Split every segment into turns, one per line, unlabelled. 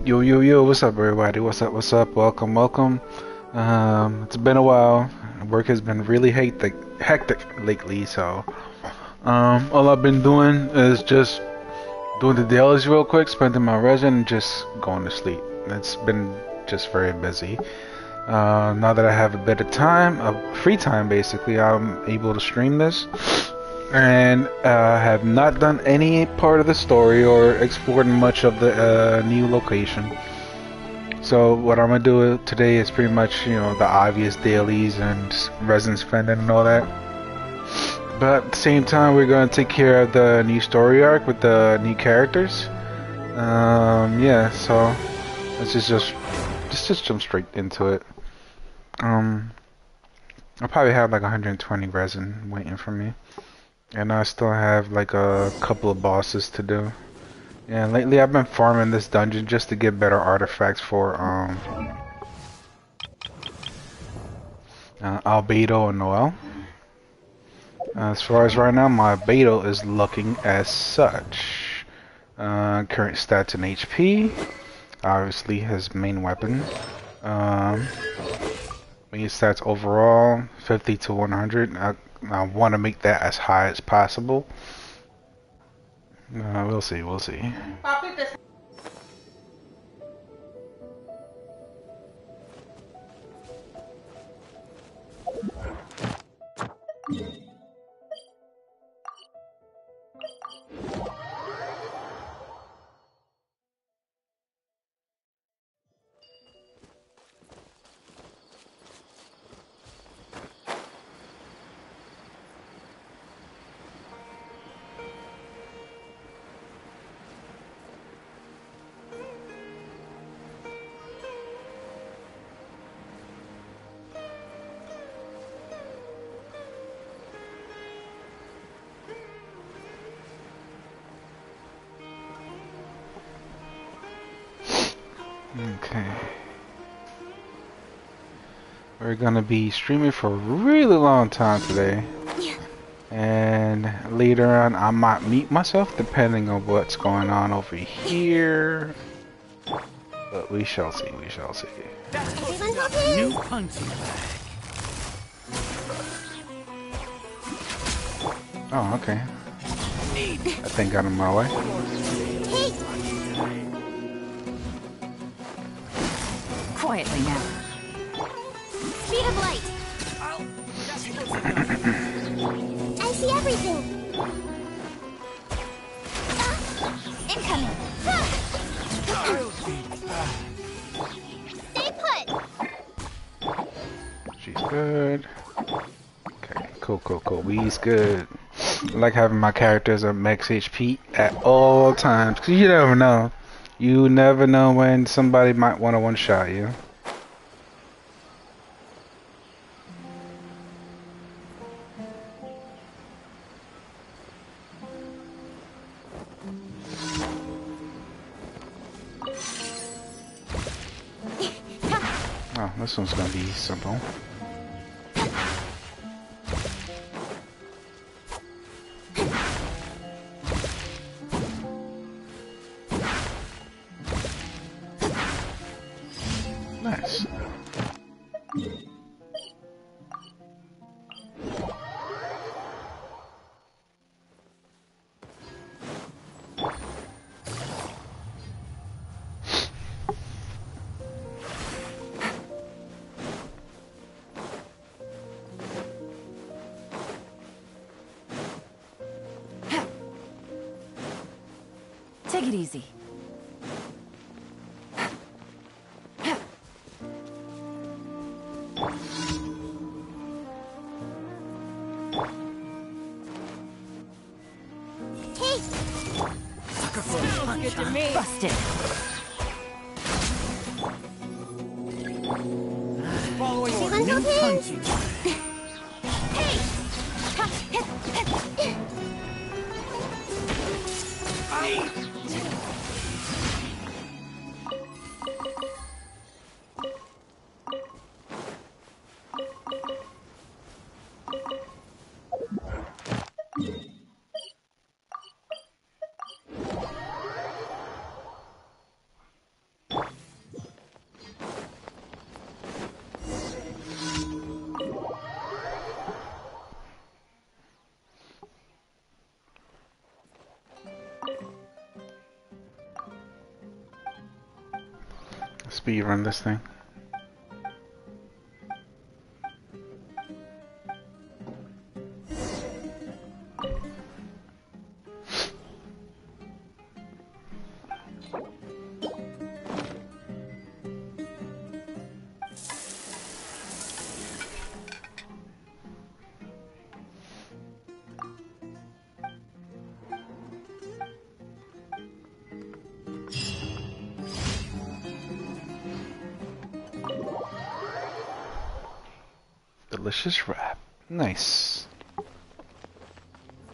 Yo, yo, yo, what's up, everybody? What's up, what's up? Welcome, welcome. It's been a while. Work has been really hectic lately, so all I've been doing is just doing the dailies real quick, spending my resin, and just going to sleep. It's been just very busy. Now that I have a bit of time, free time basically, I'm able to stream this, and have not done any part of the story or explored much of the new location. So what I'm gonna do today is pretty much, the obvious dailies and resin spending and all that. But at the same time, we're gonna take care of the new story arc with the new characters. Yeah. So let's just jump straight into it. Um, I probably have like 120 resin waiting for me, and I still have like a couple of bosses to do. Yeah, lately I've been farming this dungeon just to get better artifacts for Albedo and Noel. As far as right now, my Beto is looking as such. Current stats and HP. Obviously, his main weapon. Um, main stats overall, 50 to 100. I want to make that as high as possible. We'll see, we'll see. Okay. We're gonna be streaming for a really long time today. And later on, I might mute myself depending on what's going on over here. But we shall see, we shall see.
New punching bag.
Oh, okay. That thing got in my way.
Quietly now.
Speed of light. I see everything. Incoming. Stay put.
She's good. Okay, cool, cool, cool. We's good. I like having my characters at max HP at all times, because you never know. You never know when somebody might want to one-shot you. Oh, this one's gonna be simple. Nice.
Take it easy.
Good to me.
Busted.
Following order.
Everyone's
New
okay?
punching bag.
speed run this thing. Delicious wrap. Nice.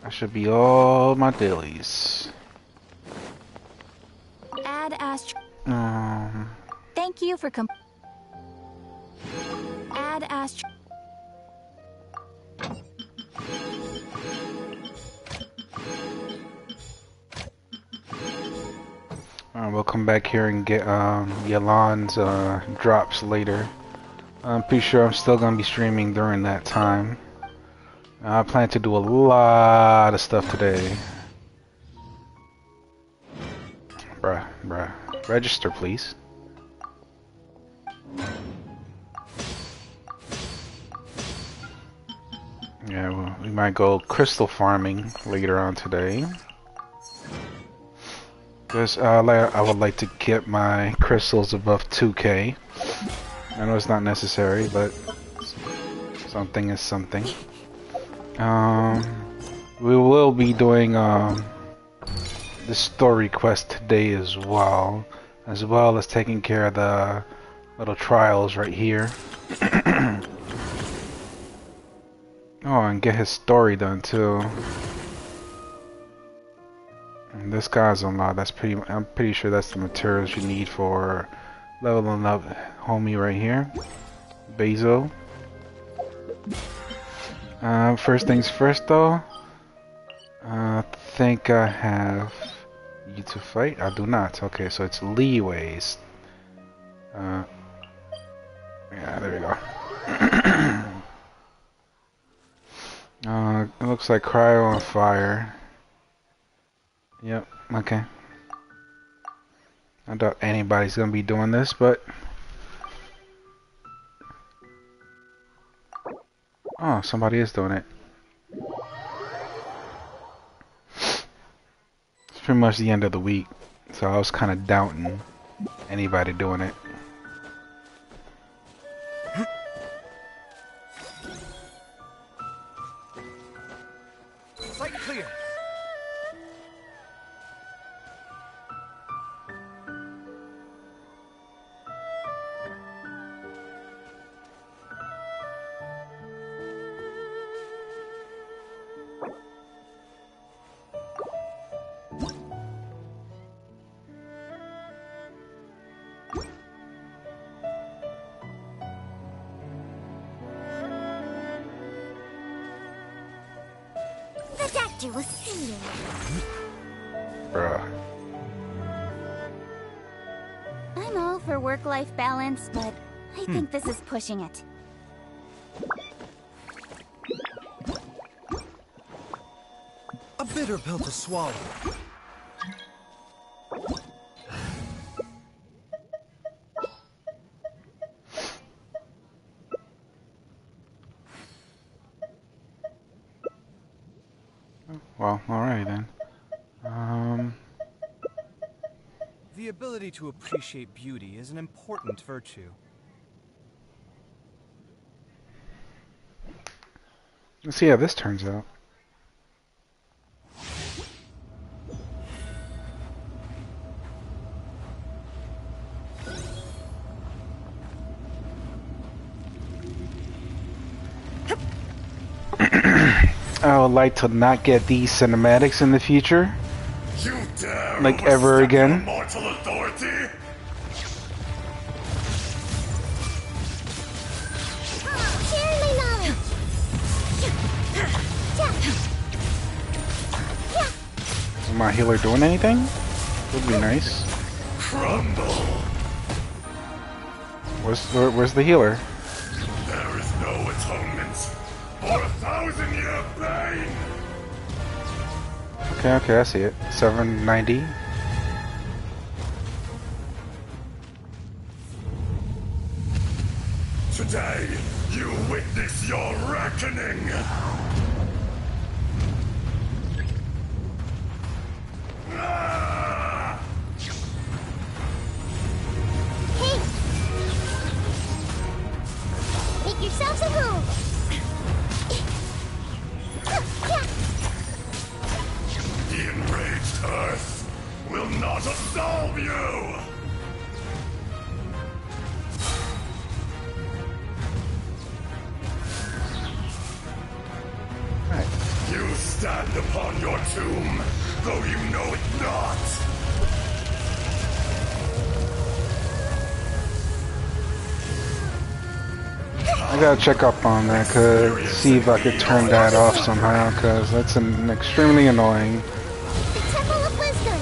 That should be all my dailies.
Add Astro.
Um,
Thank you for Add Astro.
we'll come back here and get Yalan's drops later. I'm pretty sure I'm still gonna be streaming during that time. I plan to do a lot of stuff today. Bruh. Register, please. Yeah, well, we might go crystal farming later on today. Because I would like to get my crystals above 2K. I know it's not necessary, but something is something. We will be doing the story quest today as well as taking care of the little trials right here. Oh, and get his story done too. And this guy's unlocked. I'm pretty sure that's the materials you need for leveling up homie right here. Bezo. First things first though. I think I have you to fight. I do not. Okay, so it's leeways. Yeah, there we go. It looks like cryo on fire. Yep, okay. I doubt anybody's gonna be doing this, but oh, somebody is doing it. It's pretty much the end of the week, so I was kind of doubting anybody doing it.
Site clear.
The doctor will see you.
Bruh.
I'm all for work-life balance, but I think this is pushing it.
A bitter pill to swallow.
Well, alright then.
The ability to appreciate beauty is an important virtue.
Let's see how this turns out. I would like to not get these cinematics in the future.
You dare
Like ever
overstep your
again?
mortal authority?
Share my knowledge.
Is my healer doing anything? Would be nice.
Crumble.
Where's the healer?
There is no atonement for 1,000-year pain.
Okay, I see it. 790.
your reckoning! Ah!
Hey! Make yourselves at home!
The enraged Earth will not absolve you! You stand upon your tomb, though you know it not!
I gotta check up on that, see if I could turn that off somehow, cause that's extremely annoying.
The Temple of Wisdom!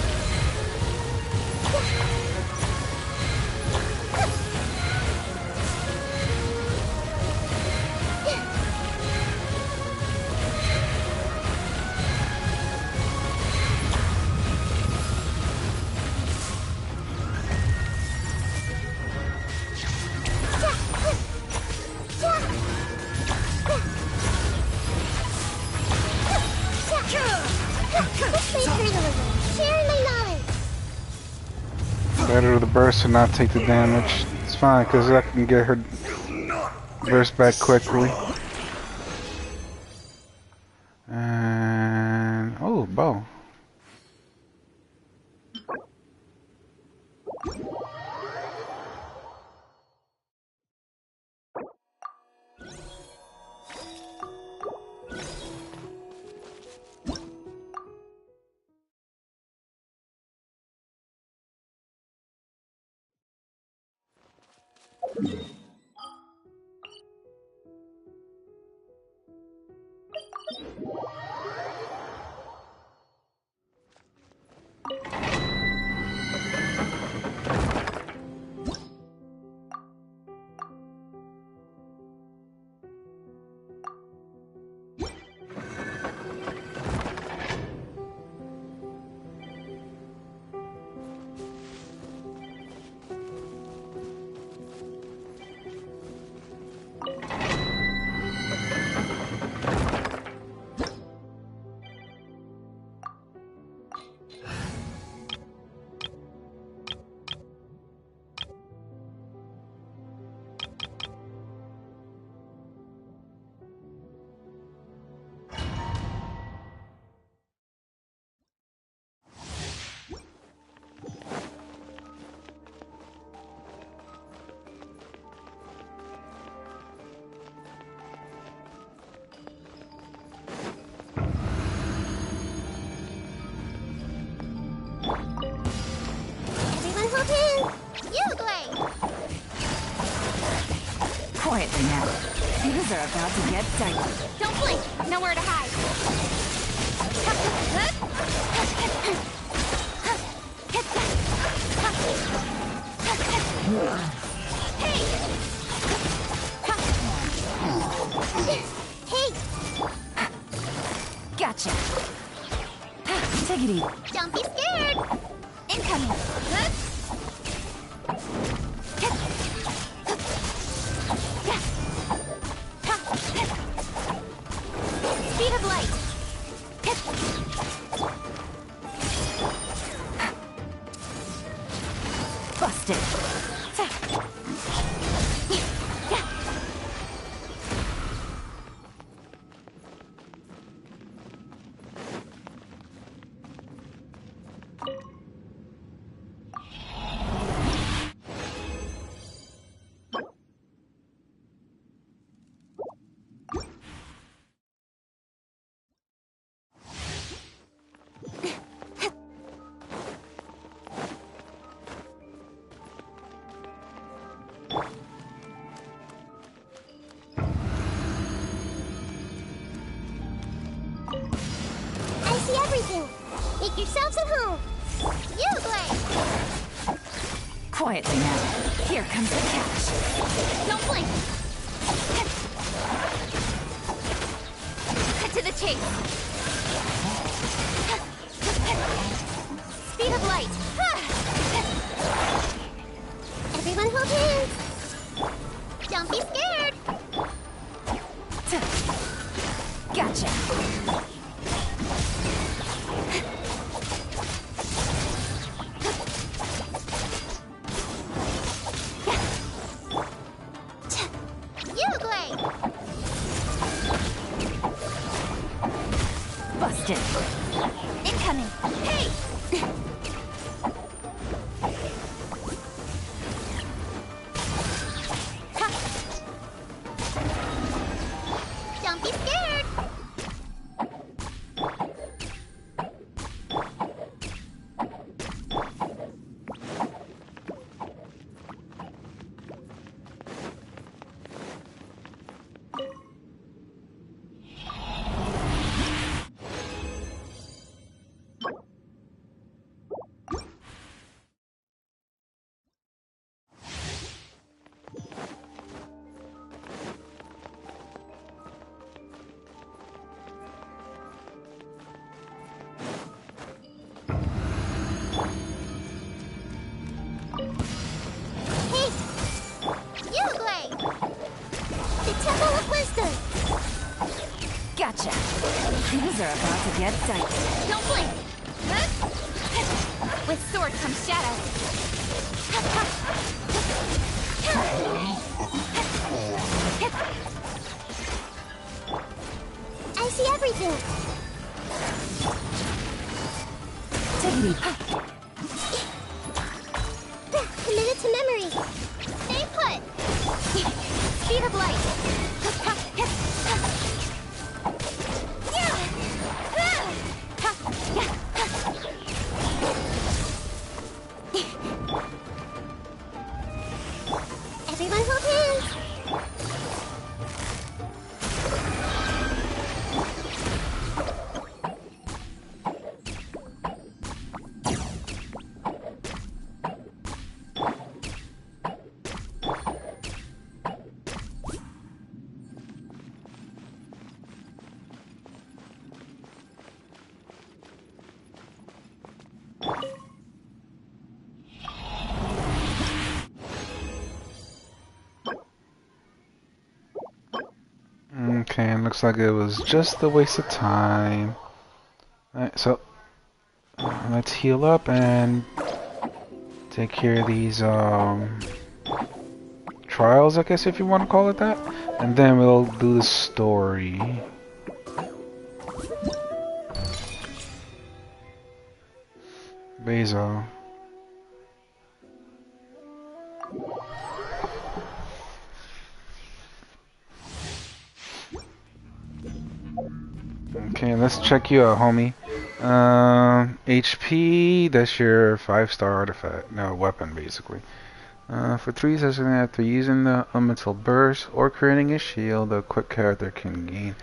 Sharing my knowledge!
Better the burst and not take the damage. It's fine, cause I can get her burst back quickly. And oh, bow.
Everyone hold hands! You, Blade!
Quietly now. Things are about to get dicey.
Don't blink! Nowhere to hide! Hey!
Gotcha. Take it easy.
Don't be scared! Incoming! Speed of light!
Busted.
I see everything! Make yourselves at home! You, Blade!
Quietly now. Here comes the catch.
Don't blink! Cut to the chase! Speed of light! Everyone hold hands! Don't be scared! You great.
Busted.
Incoming. Hey. Don't be scared. Hey. You great. The Temple of Wisdom.
Gotcha. Things are about to get dicey.
Don't blink. Huh? With sword comes shadow. I see everything.
Take it easy.
Committed to memory. Stay put. Speed of light. Everyone hold hands.
Okay, looks like it was just a waste of time. Alright, so let's heal up and take care of these trials, I guess if you want to call it that. And then we'll do the story. Basil. Okay, let's check you out, homie. HP, that's your 5-star artifact. No, weapon, basically. For 3 sessions after using the elemental burst or creating a shield, a quick character can gain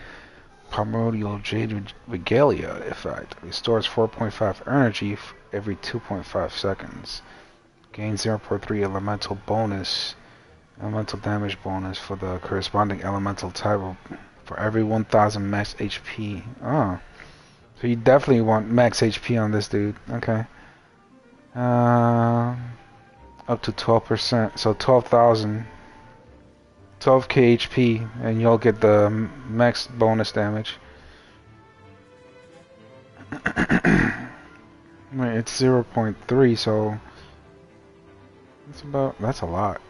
Primordial Jade Regalia effect. Restores 4.5 energy every 2.5 seconds. Gain 0.3 elemental damage bonus for the corresponding elemental type for every 1000 max HP. Oh. So you definitely want max HP on this dude. Okay. Up to 12%. So 12,000. 12k HP, and you'll get the max bonus damage. Wait, it's 0.3, so that's a lot.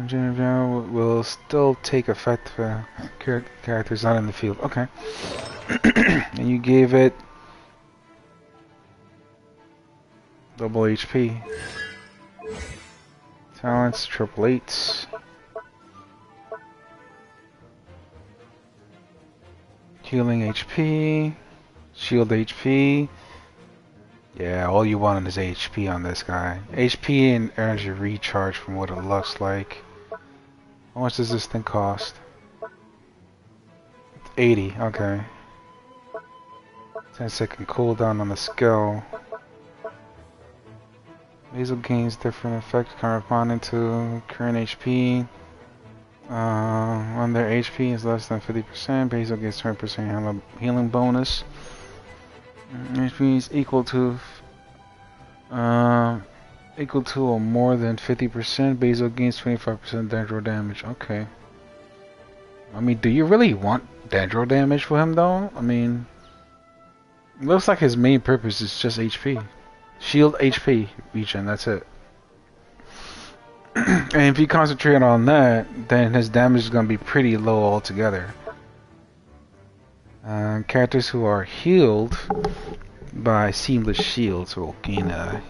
Will still take effect for characters not in the field. Okay. And you gave it double HP. Talents, triple eights. Healing HP. Shield HP. Yeah, all you want is HP on this guy. HP and energy recharge from what it looks like. How much does this thing cost? 80, okay. 10-second cooldown on the skill. Basil gains different effects corresponding to current HP. When their HP is less than 50%, Basil gets 20% healing bonus. HP is equal to or more than 50%. Basil gains 25% natural damage. Okay. I mean, do you really want Dendro damage for him though? I mean, it looks like his main purpose is just HP. Shield HP regen, that's it. And if you concentrate on that, then his damage is going to be pretty low altogether. Characters who are healed by Seamless Shields will gain a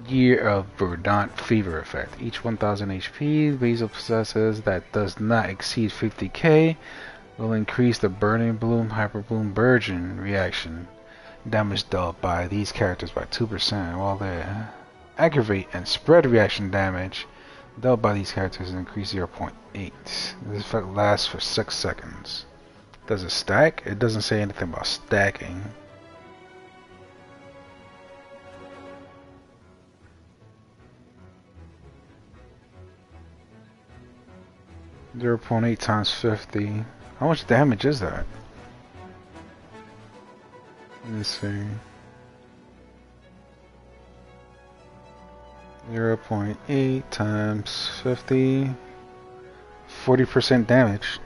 Year of Verdant Fever effect. Each 1000 HP Basil possesses that does not exceed 50k will increase the Burning Bloom Hyper Bloom Burgeon reaction damage dealt by these characters by 2%, while the Aggravate and Spread reaction damage dealt by these characters is increased 0.8. This effect lasts for 6 seconds. Does it stack? It doesn't say anything about stacking. .8 times 50. How much damage is that? Let me see. 0.8 times 50. 40% damage.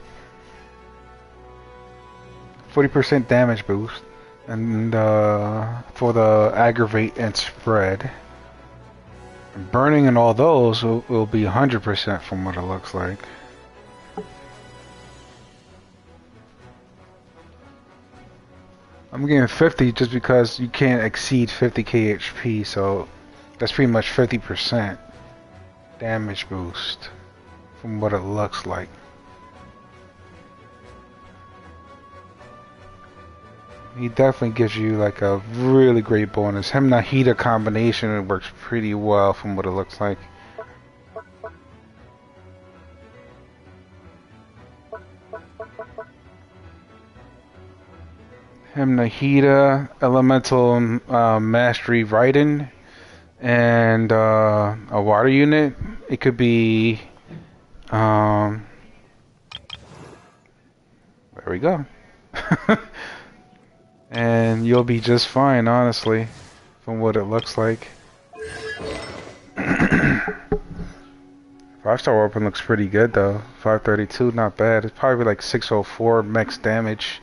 40% damage boost. And for the Aggravate and Spread. Burning and all those will be 100% from what it looks like. I'm getting 50 just because you can't exceed 50k HP, so that's pretty much 50% damage boost from what it looks like. He definitely gives you like a really great bonus. Him and Nahida combination, it works pretty well from what it looks like. Him, Nahida, Elemental Mastery Raiden, and a water unit. It could be. There we go. And you'll be just fine, honestly, from what it looks like. 5-star weapon looks pretty good though. 532, not bad. It's probably like 604 max damage,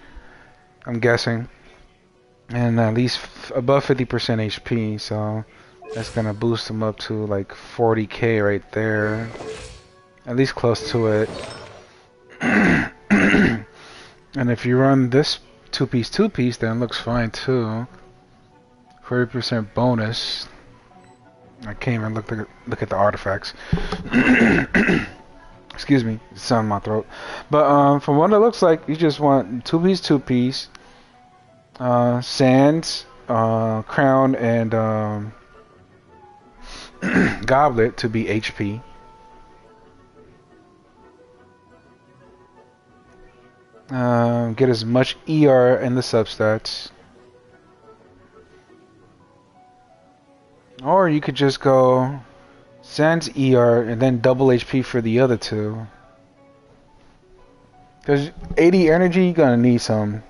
I'm guessing. And at least above 50% HP, so that's gonna boost him up to like 40k right there. At least close to it. And if you run this two-piece, then it looks fine too. 40% bonus. I can't even look at the artifacts. Excuse me, it's on my throat. But from what it looks like, you just want two-piece, Sands, Crown, and Goblet to be HP. Get as much ER in the substats. Or you could just go Sans ER and then double HP for the other two. Because 80 energy, you're gonna need some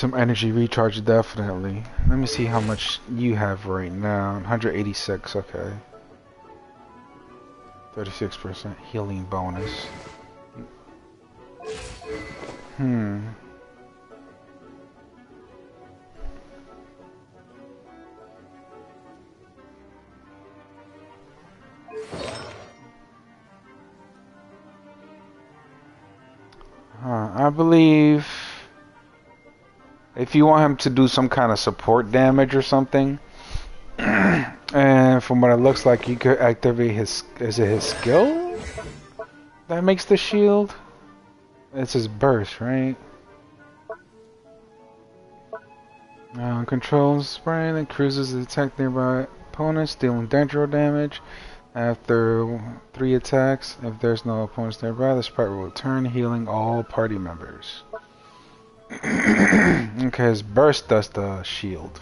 energy recharge definitely. Let me see how much you have right now. 186, okay. 36% healing bonus. I believe if you want him to do some kind of support damage or something, and from what it looks like, you could activate his skill that makes the shield? It's his burst, right? Controls spraying and cruises attack nearby opponents, dealing Dendro damage. After 3 attacks, if there's no opponents nearby, the sprite will return, healing all party members. Okay, his burst does the shield.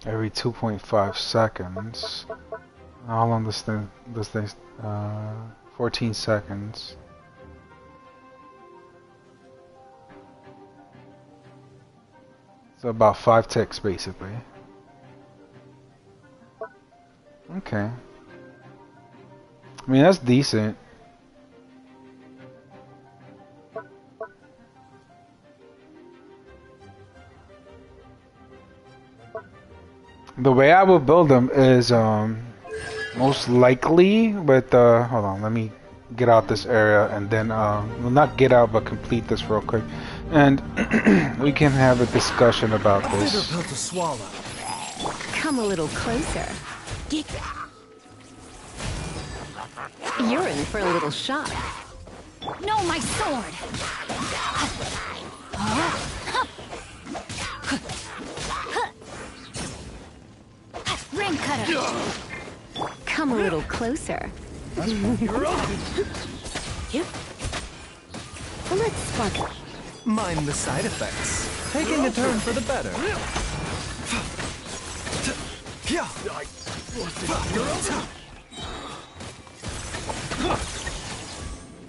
Every 2.5 seconds. How long does this 14 seconds. So about 5 ticks basically. Okay. I mean, that's decent. The way I would build them is most likely with hold on, let me get out this area and then well, not get out but complete this real quick, and we can have a discussion about
A bitter
this.
pill to swallow.
Come a little closer. You're in for a little shock. No, my sword! Ring cutter! Come a little closer. Yep. Let's spark.
Mind the side effects. Taking a turn for the better.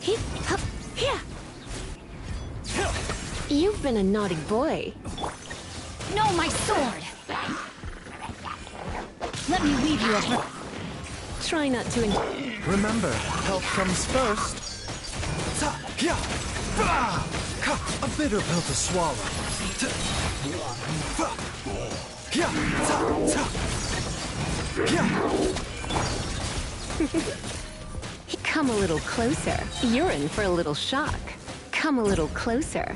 Hip, hup, here. You've been a naughty boy. No, my sword! Let me leave you a... Try not to...
Remember, health comes first. A bitter pill to swallow.
Come a little closer. You're in for a little shock. Come a little closer.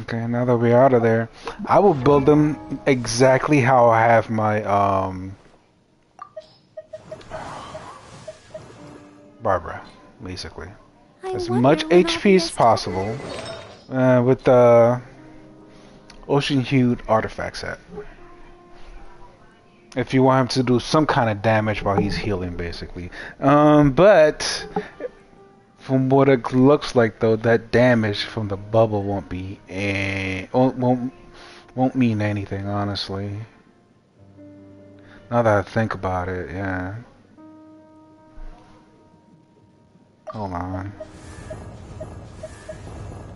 Okay, now that we're out of there, I will build them exactly how I have my Barbara, basically. As much HP as possible with the Ocean Hued artifact set. If you want him to do some kind of damage while he's healing, basically. But from what it looks like, though, that damage from the bubble won't be won't mean anything, honestly. Now that I think about it, yeah. Hold on.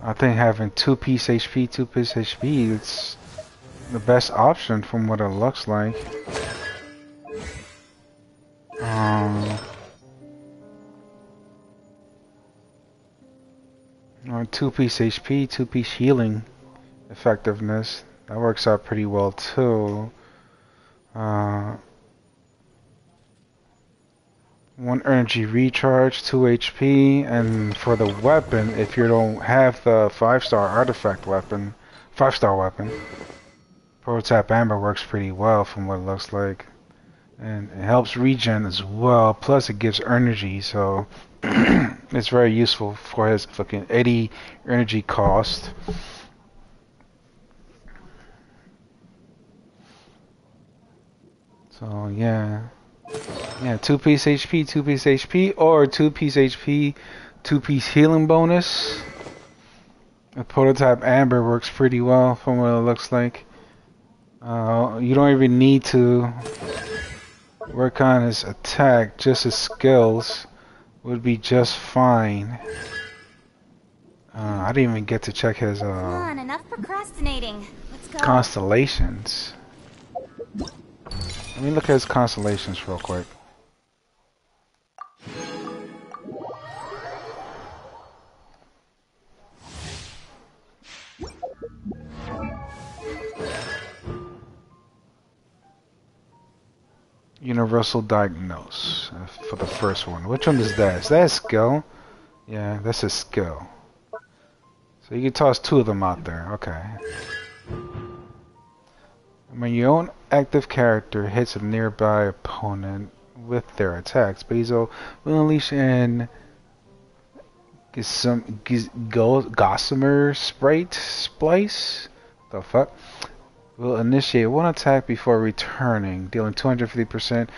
I think having 2-piece HP, it's the best option from what it looks like. 2-piece HP, 2-piece healing effectiveness. That works out pretty well too. 1 energy recharge, 2 HP, and for the weapon, if you don't have the 5-star artifact weapon, 5-star weapon, Prototype Amber works pretty well from what it looks like. And it helps regen as well, plus it gives energy, so it's very useful for his fucking 80 energy cost. So yeah. Yeah, 2-piece HP, 2-piece HP, or 2-piece HP, 2-piece healing bonus. The Prototype Amber works pretty well from what it looks like. You don't even need to work on his attack, just his skills would be just fine. I didn't even get to check his
Come on, enough procrastinating. Let's go.
constellations. Let me look at his constellations real quick. Universal Diagnose for the first one. Which one is that? Is that a skill? Yeah, that's a skill. So you can toss 2 of them out there. Okay. When your own active character hits a nearby opponent with their attacks, Basil will unleash an Gossamer Sprite Splice? The fuck? Will initiate 1 attack before returning, dealing 250%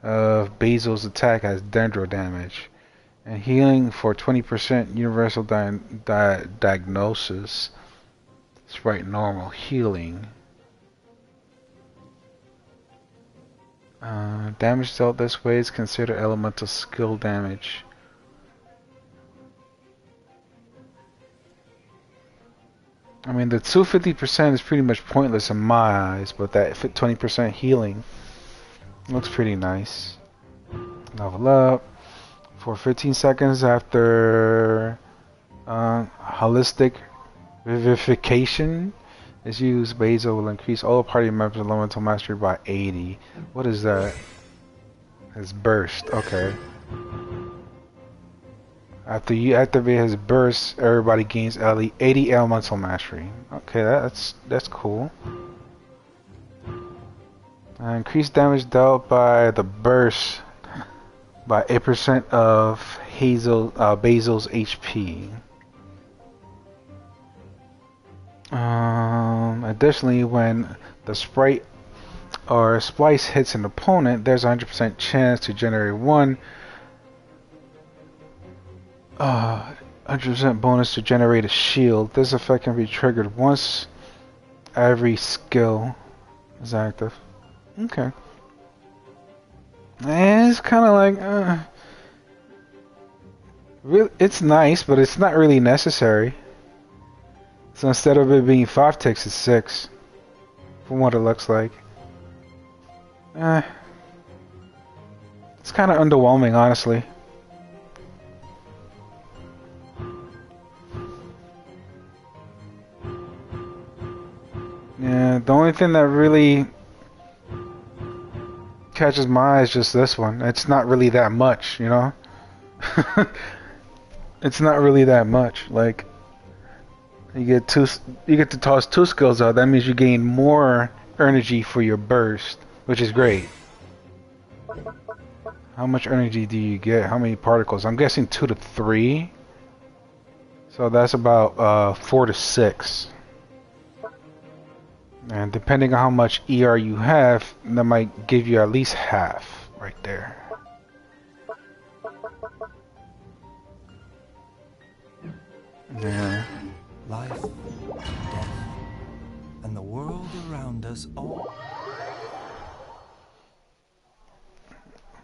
of Basil's attack as Dendro damage, and healing for 20% Universal Diagnosis. Sprite normal healing. Damage dealt this way is considered elemental skill damage. I mean, the 250% is pretty much pointless in my eyes, but that 20% healing looks pretty nice. Level up for 15 seconds after holistic vivification is used. Basil will increase all party members' elemental mastery by 80. What is that? It's burst. Okay. After you activate his burst, everybody gains 80 elemental mastery. Okay, that's cool. Increased damage dealt by the burst by 8% of Basil's HP. Additionally, when the sprite or splice hits an opponent, there's a 100% chance to generate 100% bonus to generate a shield. This effect can be triggered once every skill is active. Okay. And it's kind of like, it's nice, but it's not really necessary. So instead of it being 5 ticks, it's 6. From what it looks like. It's kind of underwhelming, honestly. Yeah, the only thing that really catches my eye is just this one. It's not really that much, you know? It's not really that much. Like, you get to toss 2 skills out. That means you gain more energy for your burst, which is great. How much energy do you get? How many particles? I'm guessing 2 to 3. So that's about 4 to 6. And depending on how much ER you have, that might give you at least half right there. Yeah.
Life, death, and the world around us all.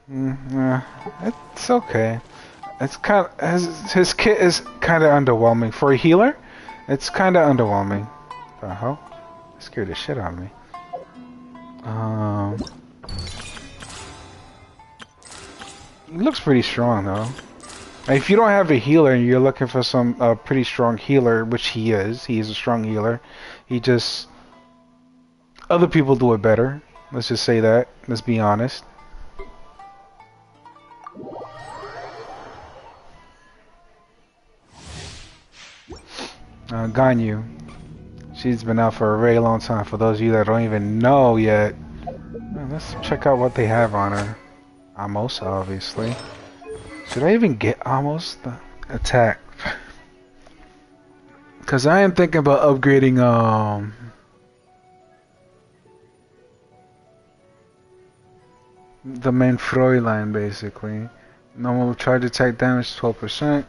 Yeah, it's okay. It's kind of, his kit is kind of underwhelming for a healer. It's kind of underwhelming. The hell? Scared the shit out of me. He looks pretty strong though. If you don't have a healer and you're looking for some pretty strong healer, which he is a strong healer. He just, other people do it better. Let's just say that. Let's be honest. Ganyu. She's been out for a very long time. For those of you that don't even know yet, let's check out what they have on her. Amos, obviously. Should I even get Amos the attack? Because I am thinking about upgrading the main Fräulein basically. Normal charge attack damage 12%.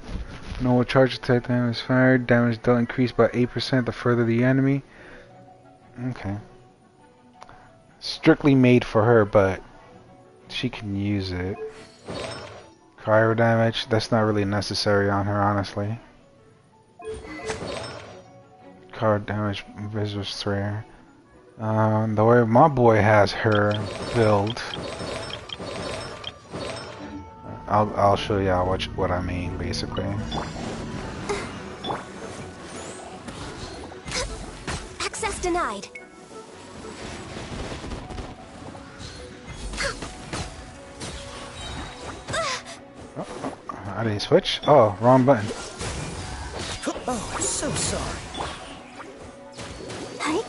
Normal charge attack damage fired. Damage dealt increased by 8% the further the enemy. Okay. Strictly made for her, but she can use it. Cryo damage, that's not really necessary on her, honestly. Card damage, visual rare. The way my boy has her build, I'll show y'all what I mean, basically.
Access denied.
I didn't switch? Oh, wrong button.
Oh, so sorry.
Hi.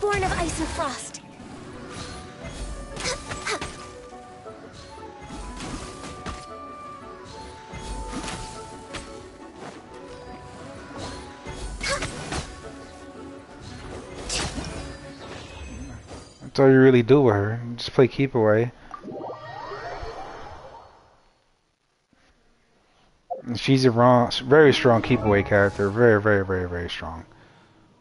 Born of ice and frost.
That's all you really do with her. Just play keep away. She's a very strong keep away character. Very, very, very, very strong.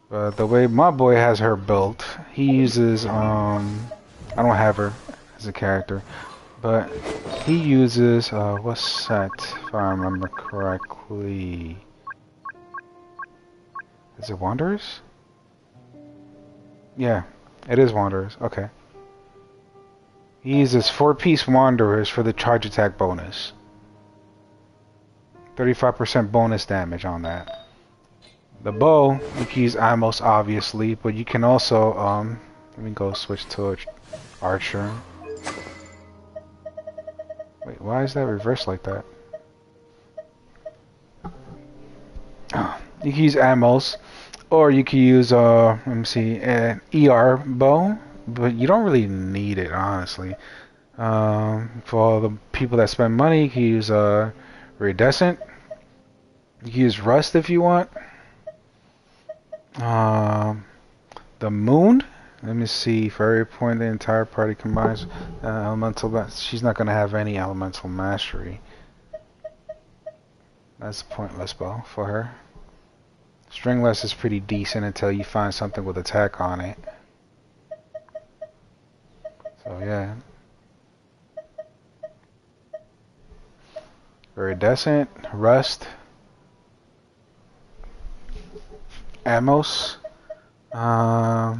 But the way my boy has her built, he uses I don't have her as a character, but he uses what's that? If I remember correctly, Is it Wanderers? Yeah, it is Wanderers. Okay. He uses 4-piece Wanderers for the charge attack bonus. 35% bonus damage on that. The bow, you can use Amos obviously, but you can also, let me go switch to Archer. Wait, why is that reversed like that? You can use Amos, or you can use, let me see, an ER bow, but you don't really need it, honestly. For all the people that spend money, you can use Iridescent. You can use Rust if you want. The Moon. Let me see. For every point the entire party combines elemental, she's not gonna have any elemental mastery. That's a pointless bow for her. Stringless is pretty decent until you find something with attack on it. So yeah. Iridescent, Rust, Amos. Let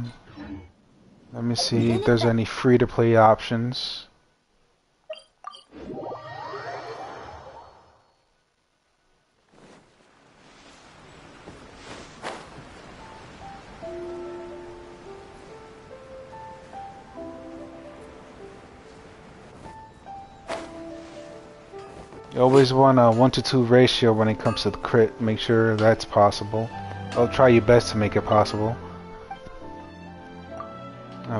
me see if there's any free-to-play options. You always want a 1-to-2 ratio when it comes to the crit. Make sure that's possible. I'll try your best to make it possible.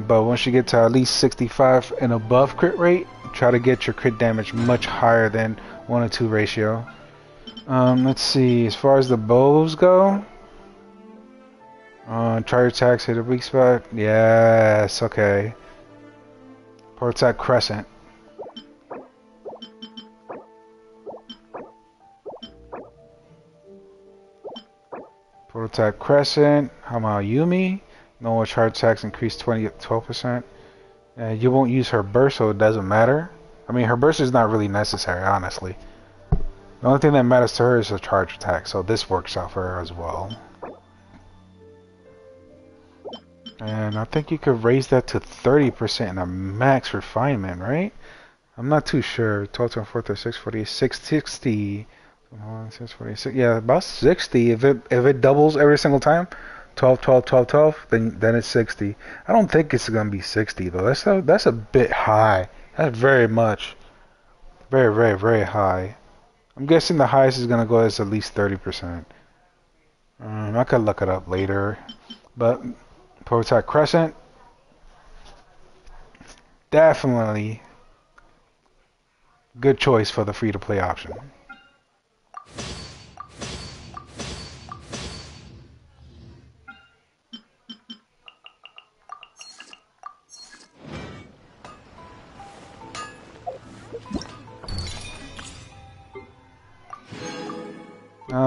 But once you get to at least 65 and above crit rate, try to get your crit damage much higher than 1-to-2 ratio. Let's see, as far as the bows go, try your attacks, hit a weak spot. Yes, okay. Port attack Crescent. Port attack Crescent. How about Yumi? Normal charge attacks increase 12%. You won't use her burst, so it doesn't matter. I mean, her burst is not really necessary, honestly. The only thing that matters to her is her charge attack, so this works out for her as well. And I think you could raise that to 30% in a max refinement, right? I'm not too sure. 12, 24, 36, 48, 60. 646. Yeah, about 60. If it doubles every single time, 12, 12, 12, 12, then it's 60. I don't think it's gonna be 60 though. That's a bit high. That's very much, very, very, very high. I'm guessing the highest is gonna go as at least 30%. I could look it up later, but Prototype Crescent, definitely good choice for the free-to-play option.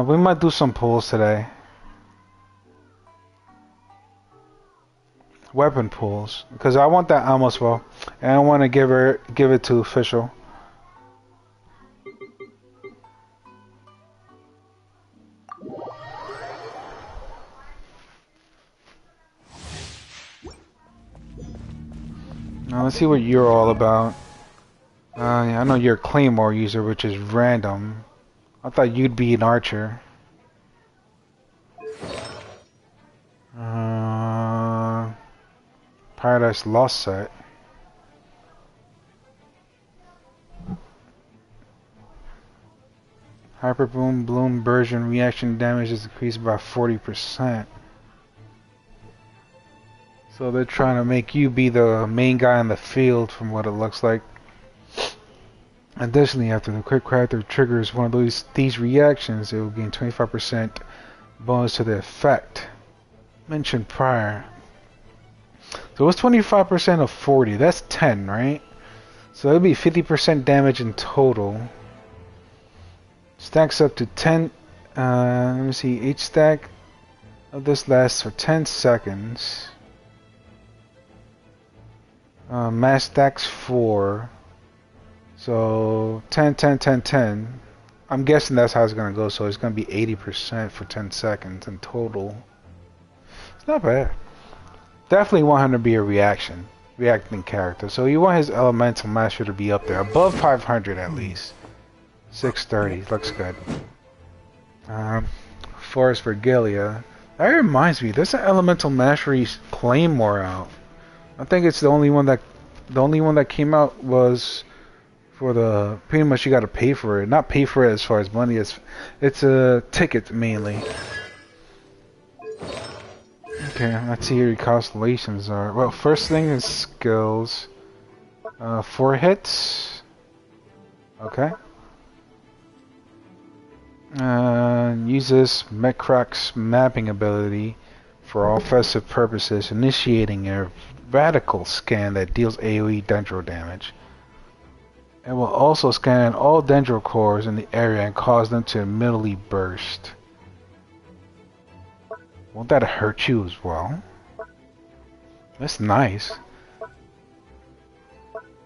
We might do some pulls today. Weapon pulls, because I want that almost well, and I want to give it to official. Now let's see what you're all about. I know you're a Claymore user, which is random. I thought you'd be an archer. Paradise Lost set. Hyper Bloom version reaction damage is decreased by 40%. So they're trying to make you be the main guy in the field from what it looks like. Additionally, after the quick character triggers one of these reactions, it will gain 25% bonus to the effect mentioned prior. So what's 25% of 40? That's 10, right? So it'll be 50% damage in total. Stacks up to 10. Let me see. Each stack of this lasts for 10 seconds. Mass stacks 4. So 10, 10, 10, 10. I'm guessing that's how it's going to go. So it's going to be 80% for 10 seconds in total. Not bad. Definitely want him to be a reacting character. So you want his elemental mastery to be up there, above 500 at least. 630 looks good. Forest Regalia. That reminds me, there's an elemental mastery claymore out. I think it's the only one that came out was for the pretty much you got to pay for it. Not pay for it as far as money. It's a ticket mainly. Okay, let's see what your constellations are. Well, first thing is skills. 4 hits. Okay. Uses Mekrak's mapping ability for all offensive purposes, initiating a radical scan that deals AoE dendro damage. It will also scan all dendro cores in the area and cause them to immediately burst. Won't that hurt you as well? That's nice.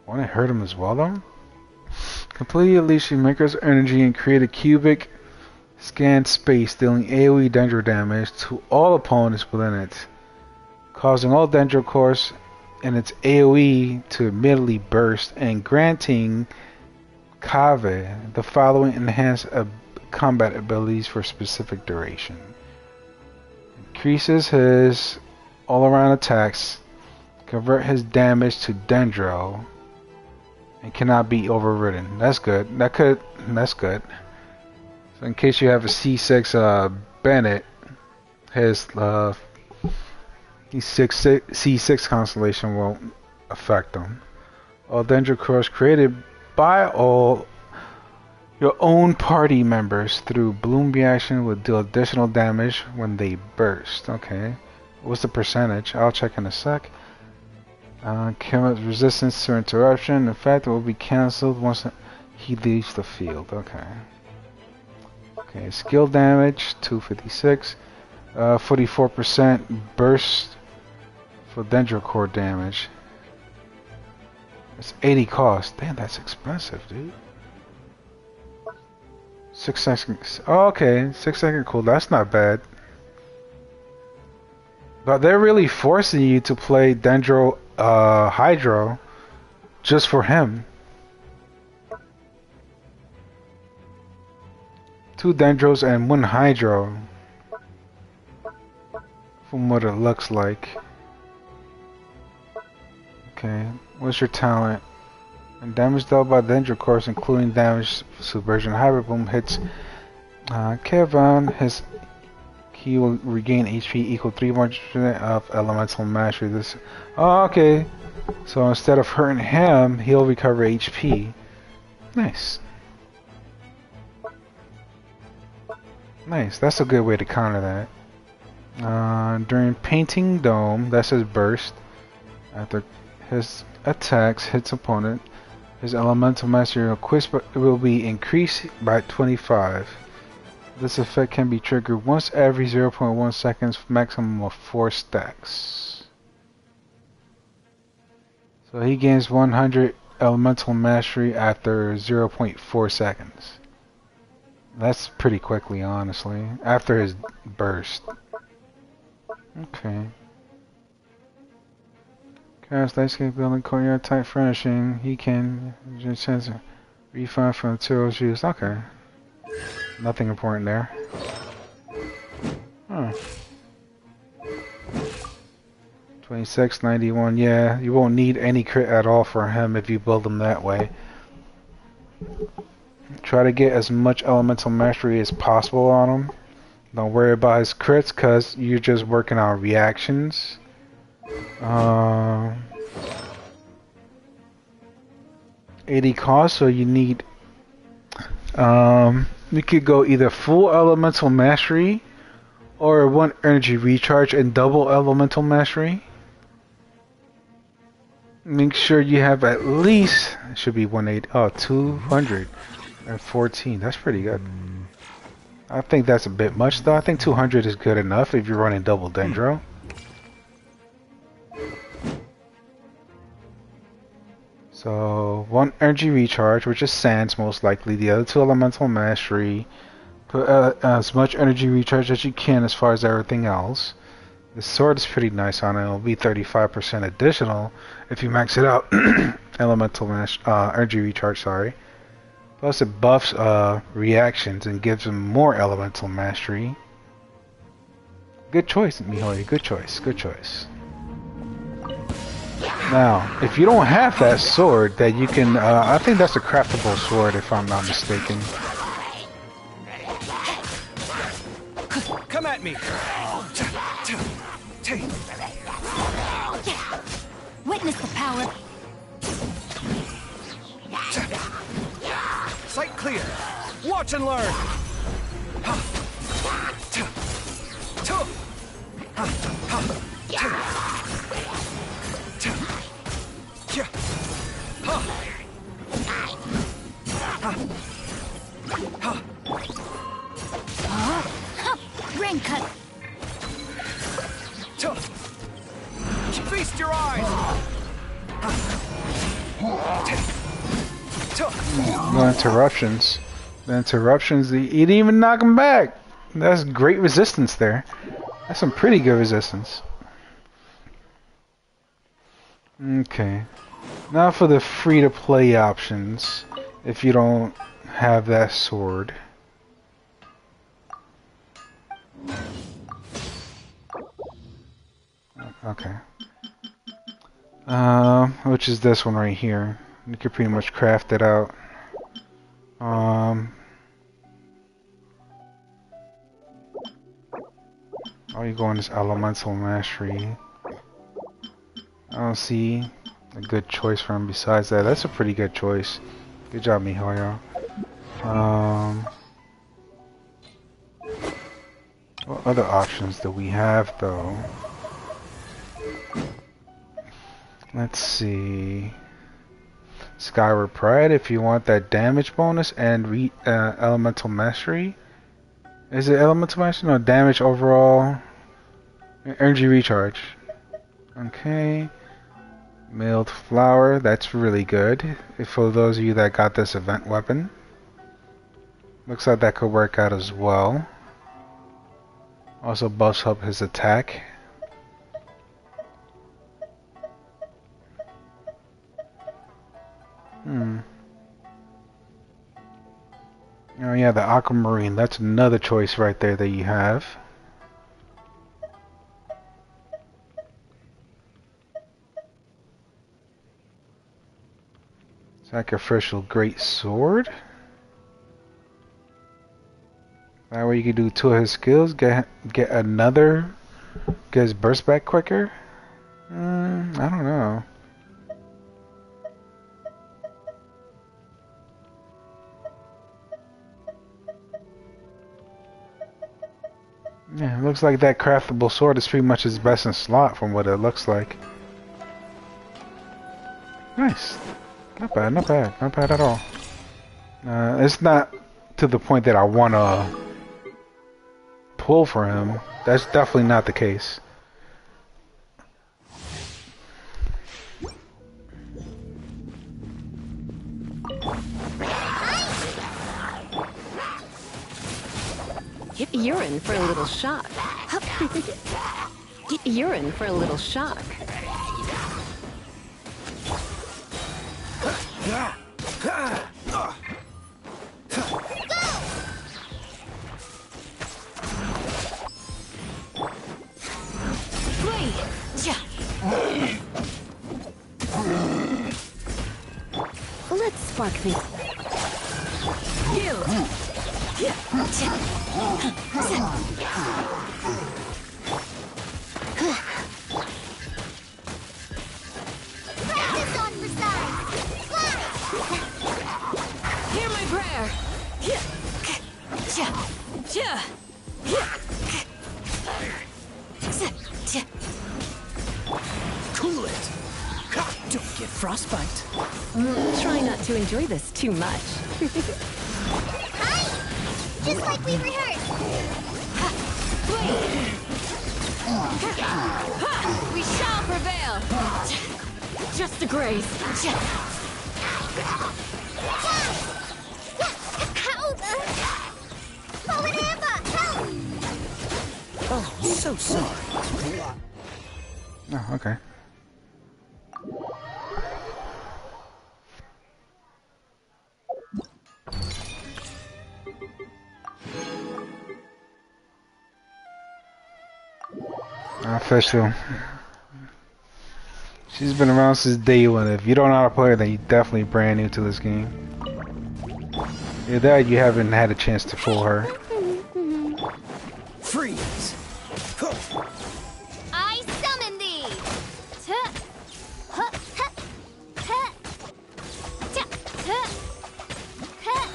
Won't it hurt him as well though? Completely unleash Maker's energy and create a cubic scan space dealing AoE dendro damage to all opponents within it, causing all dendro cores and its AoE to immediately burst and granting Kave the following enhanced combat abilities for specific duration. Increases his all-around attacks, convert his damage to dendro, and cannot be overridden. That's good. That's good. So in case you have a C6 Bennett, his C6 constellation won't affect them. All dendro cores created by all your own party members through bloom reaction will deal additional damage when they burst. Okay. What's the percentage? I'll check in a sec. Killer's resistance to interruption. In fact, it will be cancelled once he leaves the field. Okay. Okay. Skill damage 256. 44% burst for dendro core damage. It's 80 cost. Damn, that's expensive, dude. 6 seconds. Oh, okay, 6-second cool. That's not bad. But they're really forcing you to play Dendro Hydro just for him. 2 Dendros and 1 Hydro. From what it looks like. Okay, what's your talent? And damage dealt by Dendro cores, including damage subversion hybrid boom hits Kevin. He will regain HP equal 300% of elemental mastery. This. Oh, okay. So instead of hurting him, he'll recover HP. Nice. Nice. That's a good way to counter that. During painting dome, that's his burst. After his attacks hits opponent, his elemental mastery will be increased by 25. This effect can be triggered once every 0.1 seconds, maximum of 4 stacks. So he gains 100 elemental mastery after 0.4 seconds. That's pretty quickly, honestly, after his burst. Okay. Cast landscape building courtyard type furnishing. He can just refund from materials used. Okay. Nothing important there. Huh. 2691. Yeah, you won't need any crit at all for him if you build him that way. Try to get as much elemental mastery as possible on him. Don't worry about his crits because you're just working on reactions. 80 cost, so you need you could go either full elemental mastery or 1 energy recharge and double elemental mastery. Make sure you have at least, it should be 180, 214. That's pretty good. I think that's a bit much though. I think 200 is good enough if you're running double dendro. So 1 energy recharge, which is Sands most likely. The other 2 elemental mastery. Put as much energy recharge as you can as far as everything else. The sword is pretty nice on it. It'll be 35% additional if you max it out. Elemental energy recharge, sorry. Plus it buffs reactions and gives him more elemental mastery. Good choice, Mihoyo. Good choice. Good choice. Now, if you don't have that sword, then you can. I think that's a craftable sword, if I'm not mistaken.
Come at me.
Witness the power.
Sight clear. Watch and learn.
Rain cut.
Feast your eyes.
No interruptions. The interruptions, he didn't even knock him back. That's great resistance there. That's some pretty good resistance. Okay. Now for the free-to-play options. If you don't have that sword. Okay. Which is this one right here. You can pretty much craft it out. Oh, you go on this elemental mastery. I don't see a good choice for him besides that. That's a pretty good choice. Good job, Mihoyo. What other options do we have, though? Let's see. Skyward Pride, if you want that damage bonus and elemental mastery. Is it elemental mastery? No, damage overall. Energy recharge. Okay. Mailed flower, that's really good. For those of you that got this event weapon. Looks like that could work out as well. Also buffs up his attack. Oh yeah, the aquamarine. That's another choice right there that you have. Sacrificial great sword. That way you can do 2 of his skills. Get another. Get his burst back quicker. I don't know. Yeah, it looks like that craftable sword is pretty much his best in slot from what it looks like. Nice. Not bad, not bad. Not bad at all. It's not to the point that I want to pull for him. That's definitely not the case.
You're in for a little shock. You're in for a little shock. Let's spark things.
Practice on for size.
Hear my prayer.
Cool it. Don't get frostbite.
Try not to enjoy this too much.
Hi! Just like we rehearsed.
We shall prevail. Just a grace.
Help! Fallen Amber, help!
Oh, so sorry.
Oh, okay. Official. She's been around since day one. If you don't know how to play her, then you're definitely brand new to this game. Either that, you haven't had a chance to fool her.
Freeze!
I summon thee! Tuh. Huh, huh, huh. Tuh, tuh. Huh,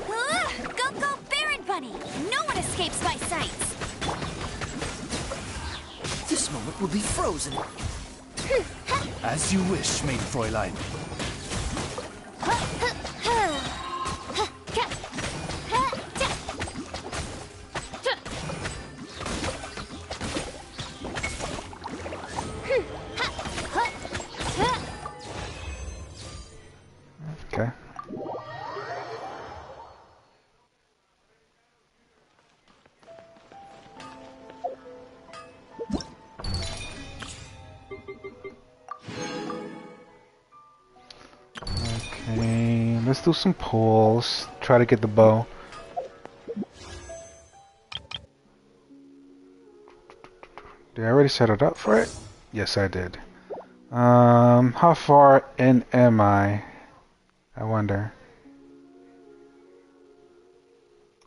huh. Go, go, Baron Bunny! No one escapes my sights!
This moment will be frozen. As you wish, main Fräulein.
Okay. Okay, let's do some pulls. Try to get the bow. Did I already set it up for it? Yes, I did. How far in am I? I wonder.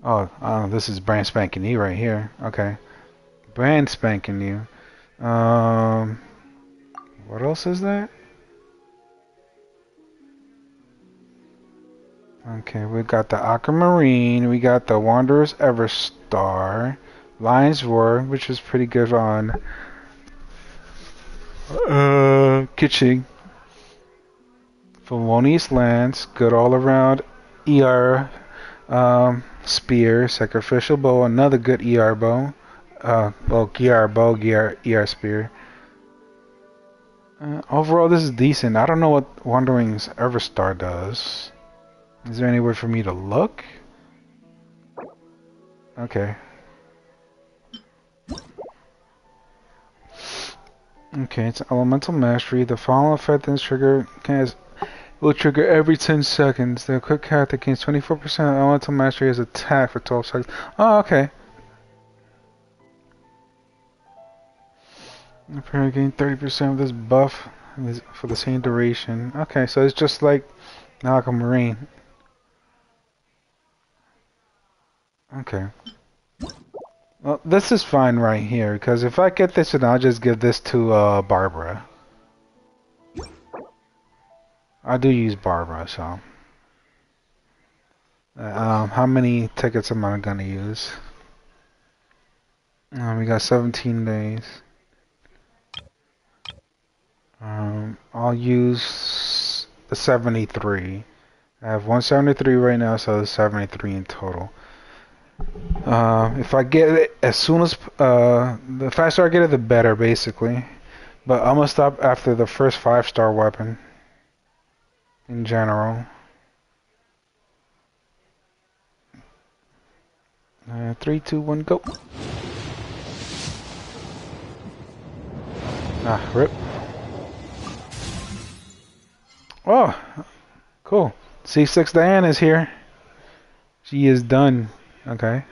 Oh, this is brand spanking new right here. Okay. Brand spanking new. What else is that? Okay, we got the Aquamarine, we got the Wanderer's Everstar, Lion's Roar, which is pretty good on Kitching, Felonious Lance, good all around ER Spear, Sacrificial Bow, another good ER bow, ER Spear. Overall, this is decent. I don't know what Wandering's Everstar does. Is there anywhere for me to look? Okay. Okay, it's Elemental Mastery. The following effect in this trigger will trigger every 10 seconds. The quick character gains 24% of Elemental Mastery as attack for 12 seconds. Oh, okay. The player gain 30% of this buff for the same duration. Okay, so it's just like Aquamarine. Okay. Well, this is fine right here, because if I get this, then I'll just give this to Barbara. I do use Barbara, so... how many tickets am I gonna use? We got 17 days. I'll use the 73. I have 173 right now, so there's 73 in total. If I get it as soon as, the faster I get it, the better, basically. But I'm gonna stop after the first 5-star weapon. In general. 3, 2, 1, go. Ah, rip. Oh, cool. C6 Diane is here. She is done. Okay.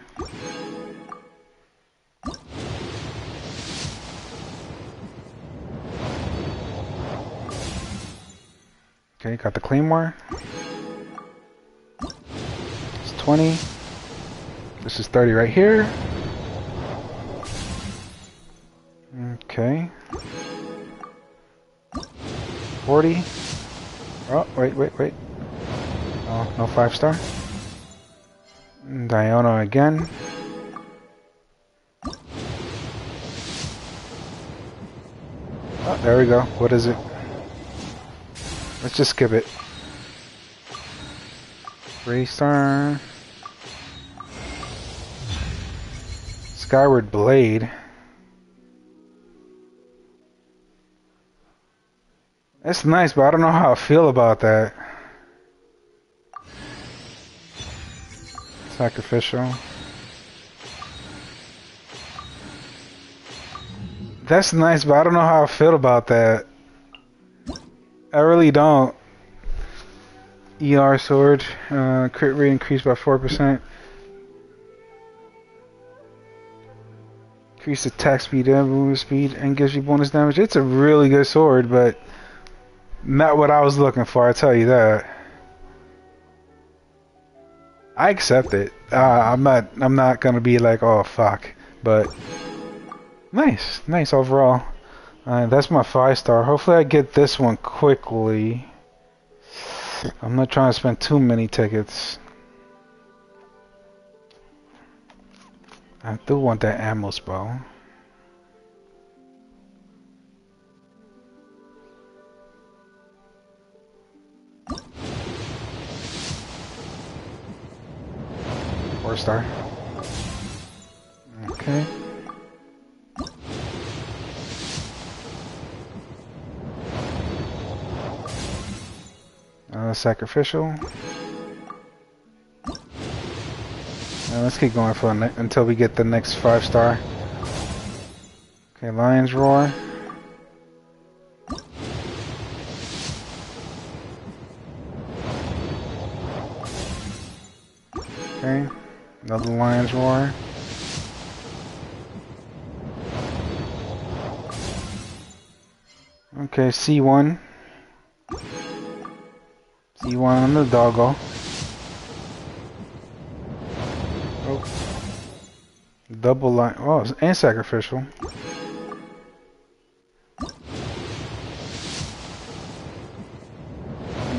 Okay, got the Claymore. It's 20. This is 30 right here. Okay. 40. Oh, wait. Oh, no 5-star. Diona again. Oh, there we go. What is it? Let's just skip it. 3-star. Skyward Blade. That's nice, but I don't know how I feel about that. Sacrificial. That's nice, but I don't know how I feel about that. I really don't. ER sword, crit rate increased by 4%. Increase attack speed and movement speed, and gives you bonus damage. It's a really good sword, but not what I was looking for. I tell you that. I accept it. I'm not. I'm not gonna be like, oh fuck. But nice overall. That's my 5-star. Hopefully, I get this one quickly. I'm not trying to spend too many tickets. I do want that ammo spell. Four-star. Okay. Sacrificial. Let's keep going for until we get the next 5-star. Okay, Lion's Roar. Okay, another Lion's Roar. Okay, C1. C1 on the doggo. Oh. Double line. Oh, and sacrificial.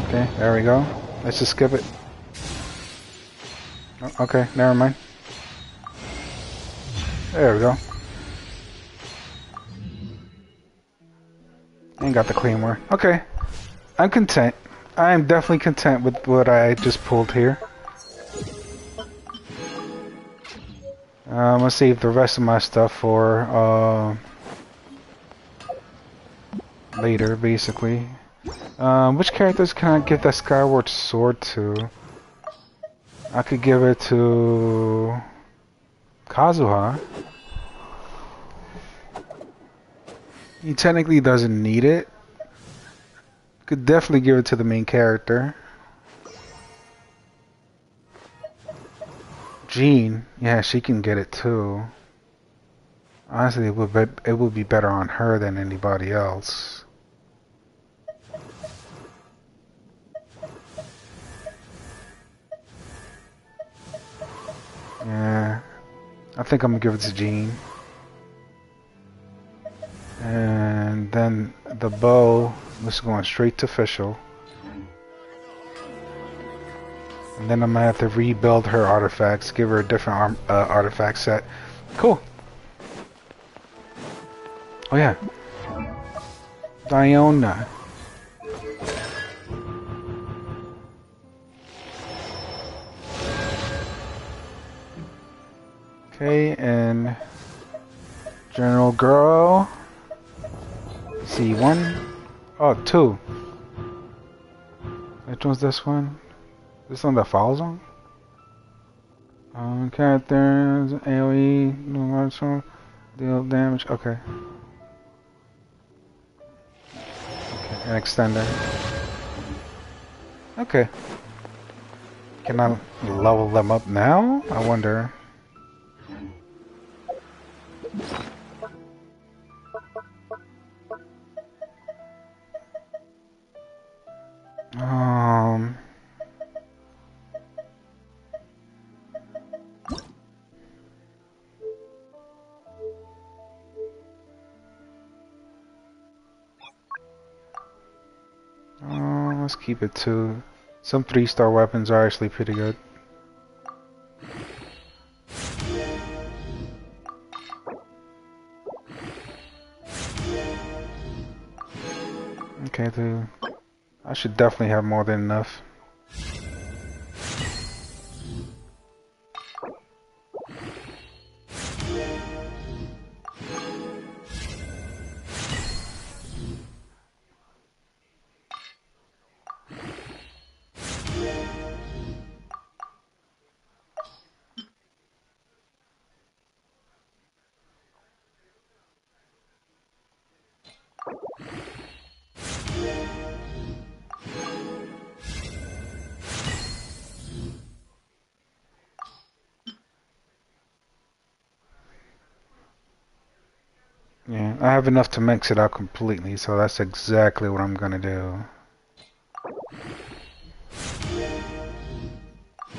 Okay, there we go. Let's just skip it. Oh, okay, never mind. There we go. Ain't got the claymore. Okay, I'm content. I am definitely content with what I just pulled here. I'm gonna save the rest of my stuff for later, basically. Which characters can I give that Skyward Sword to? I could give it to Kazuha. He technically doesn't need it. Could definitely give it to the main character. Jean, yeah, she can get it too. Honestly, it would be better on her than anybody else. Yeah, I think I'm gonna give it to Jean. And then the bow was going straight to Fischl. And then I'm gonna have to rebuild her artifacts, give her a different artifact set. Cool. Oh yeah. Diona. Okay, and General Girl. C1. Oh, 2. Which one's this one? This one that follows on? Characters, AoE, deal damage. Okay. Okay, an extender. Okay. Can I level them up now? I wonder. Let's keep it 2. Some 3-star weapons are actually pretty good. Okay, I should definitely have more than enough. Yeah, I have enough to mix it out completely, so that's exactly what I'm gonna do.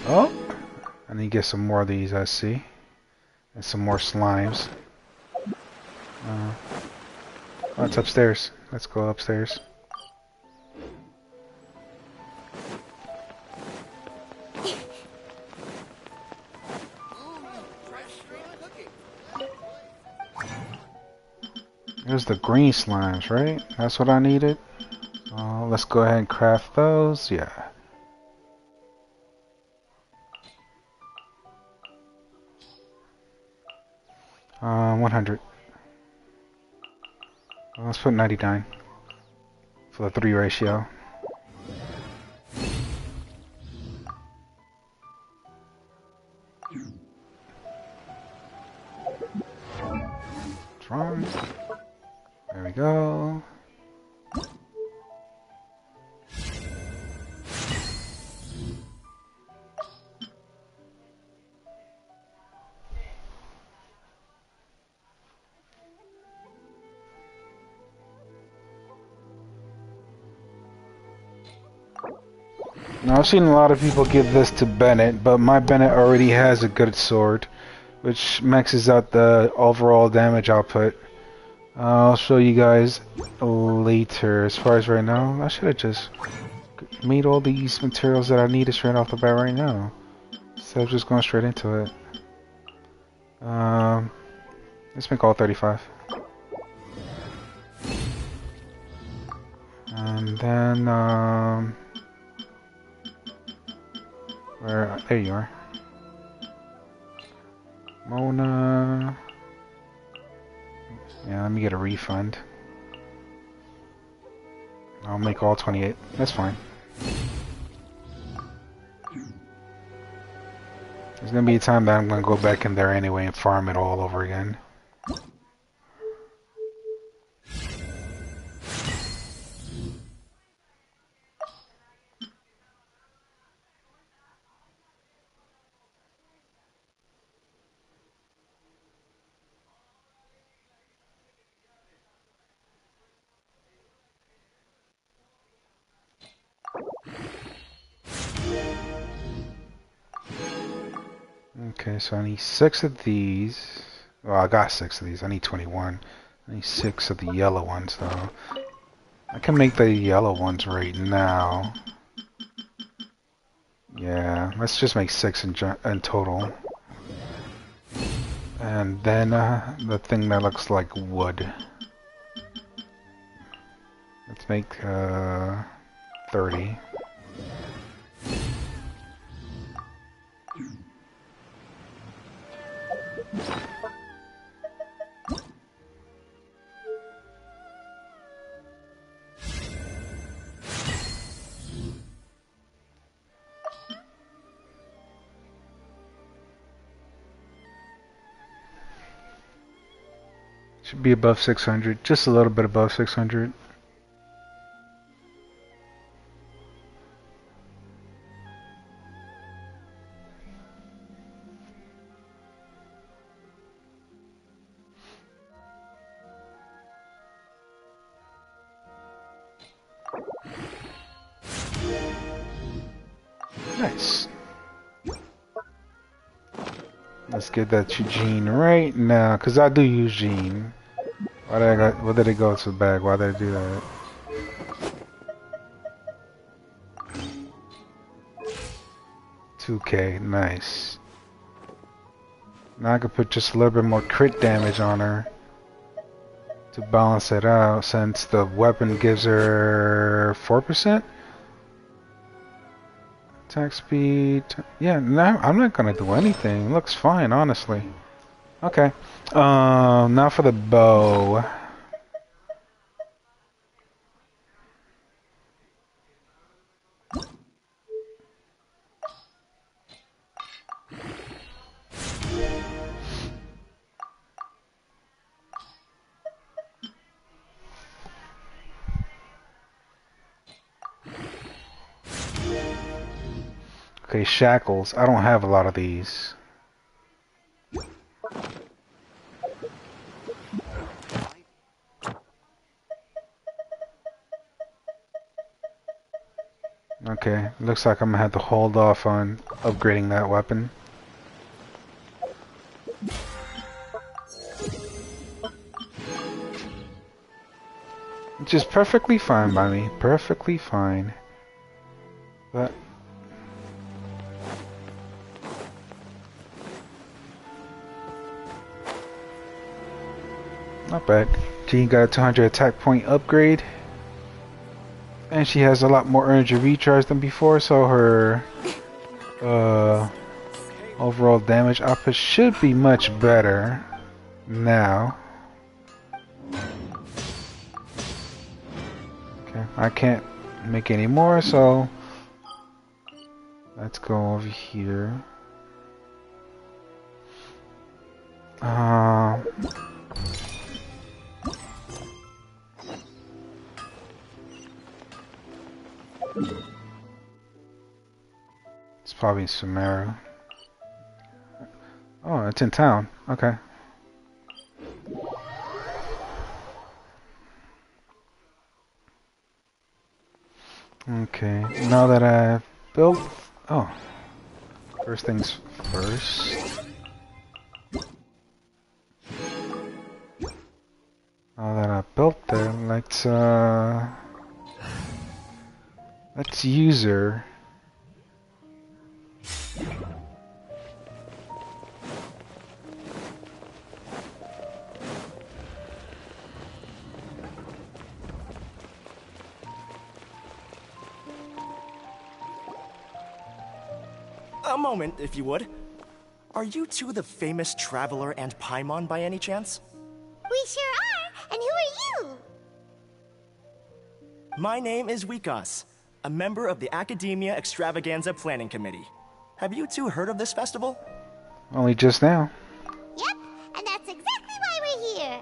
Oh! I need to get some more of these, I see. And some more slimes. Oh, it's upstairs. Let's go upstairs. There's the green slimes, right? That's what I needed. Let's go ahead and craft those. Yeah. 100. Let's put 99 for the 3 ratio. What's wrong? There we go. Now, I've seen a lot of people give this to Bennett, but my Bennett already has a good sword, which maxes out the overall damage output. I'll show you guys later. As far as right now, I should have just made all these materials that I needed straight off the bat right now, instead of just going straight into it. Let's make all 35. And then, there you are. Mona. Yeah, let me get a refund. I'll make all 28. That's fine. There's gonna be a time that I'm gonna go back in there anyway and farm it all over again. Okay, so I need 6 of these. Well, I got 6 of these. I need 21. I need 6 of the yellow ones, though. I can make the yellow ones right now. Yeah, let's just make 6 in total. And then the thing that looks like wood. Let's make 30. Should be above 600, just a little bit above 600. Nice. Let's get that Eugene right now, cause I do use Eugene. Why did it go to the bag? Why did I do that? $2K, nice. Now I can put just a little bit more crit damage on her to balance it out, since the weapon gives her 4%. Attack speed. Yeah, no, I'm not gonna do anything. It looks fine, honestly. Okay. Now for the bow. Okay, shackles. I don't have a lot of these. Okay, looks like I'm gonna have to hold off on upgrading that weapon. Which is perfectly fine by me. Perfectly fine. But not bad. She got a 200 attack point upgrade. And she has a lot more energy recharge than before, so her overall damage output should be much better now. Okay, I can't make any more, so let's go over here. It's probably Sumeru. Oh, it's in town. Okay. Okay, now that I've built... Oh. First things first. Now that I've built there, let's use her.
A moment, if you would. Are you two the famous Traveler and Paimon by any chance?
We sure are. And who are you?
My name is Wikas, a member of the Academia Extravaganza Planning Committee. Have you two heard of this festival?
Only just now.
Yep, and that's exactly why we're here.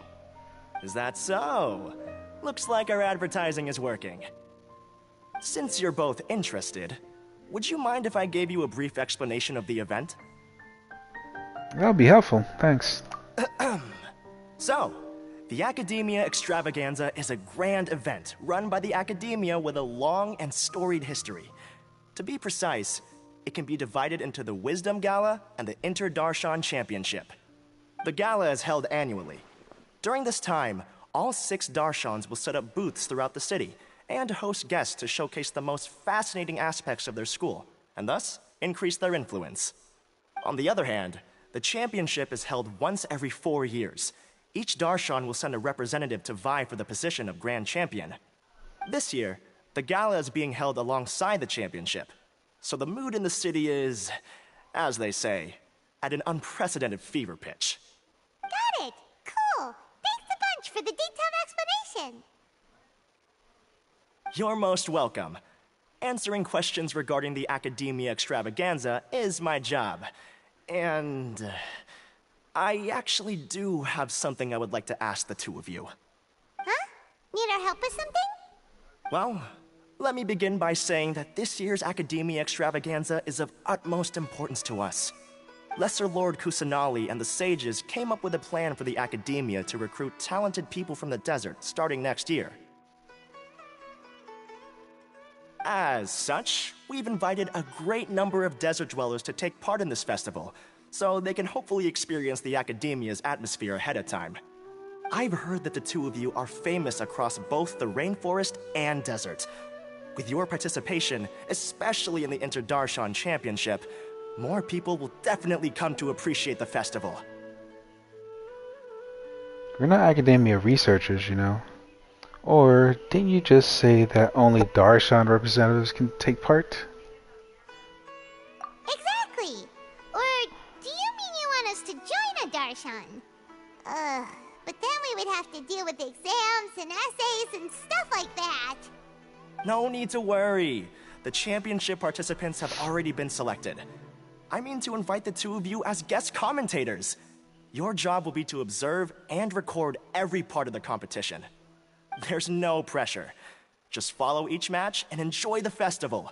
Is that so? Looks like our advertising is working. Since you're both interested, would you mind if I gave you a brief explanation of the event?
That'll be helpful. Thanks.
So, the Academia Extravaganza is a grand event run by the Academia with a long and storied history. To be precise, it can be divided into the Wisdom Gala and the Inter-Darshan Championship. The gala is held annually. During this time, all 6 Darshans will set up booths throughout the city and host guests to showcase the most fascinating aspects of their school, and thus increase their influence. On the other hand, the championship is held once every 4 years. Each Darshan will send a representative to vie for the position of Grand Champion. This year, the gala is being held alongside the championship, so the mood in the city is, as they say, at an unprecedented fever pitch.
Got it. Cool. Thanks a bunch for the detailed explanation.
You're most welcome. Answering questions regarding the Academia Extravaganza is my job. And I actually do have something I would like to ask the two of you.
Huh? Need our help with something?
Well, let me begin by saying that this year's Academia Extravaganza is of utmost importance to us. Lesser Lord Kusanali and the sages came up with a plan for the Academia to recruit talented people from the desert starting next year. As such, we've invited a great number of desert dwellers to take part in this festival, so they can hopefully experience the Academia's atmosphere ahead of time. I've heard that the two of you are famous across both the rainforest and desert. With your participation, especially in the Inter-Darshan Championship, more people will definitely come to appreciate the festival.
We're not academia researchers, you know. Or didn't you just say that only Darshan representatives can take part?
Exactly. Or do you mean you want us to join a Darshan? But then we would have to deal with exams and essays and stuff like that.
No need to worry. The championship participants have already been selected. I mean to invite the two of you as guest commentators. Your job will be to observe and record every part of the competition. There's no pressure. Just follow each match and enjoy the festival.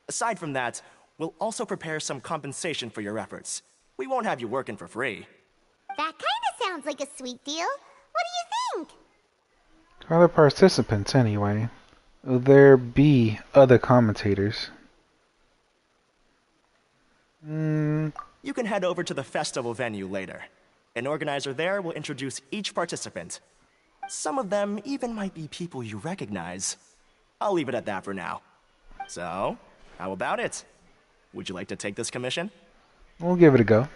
Aside from that, we'll also prepare some compensation for your efforts. We won't have you working for free.
That kinda sounds like a sweet deal. What do you think?
Other participants, anyway. Will there be other commentators?
You can head over to the festival venue later. An organizer there will introduce each participant. Some of them even might be people you recognize. I'll leave it at that for now. So, how about it? Would you like to take this commission?
We'll give it a go.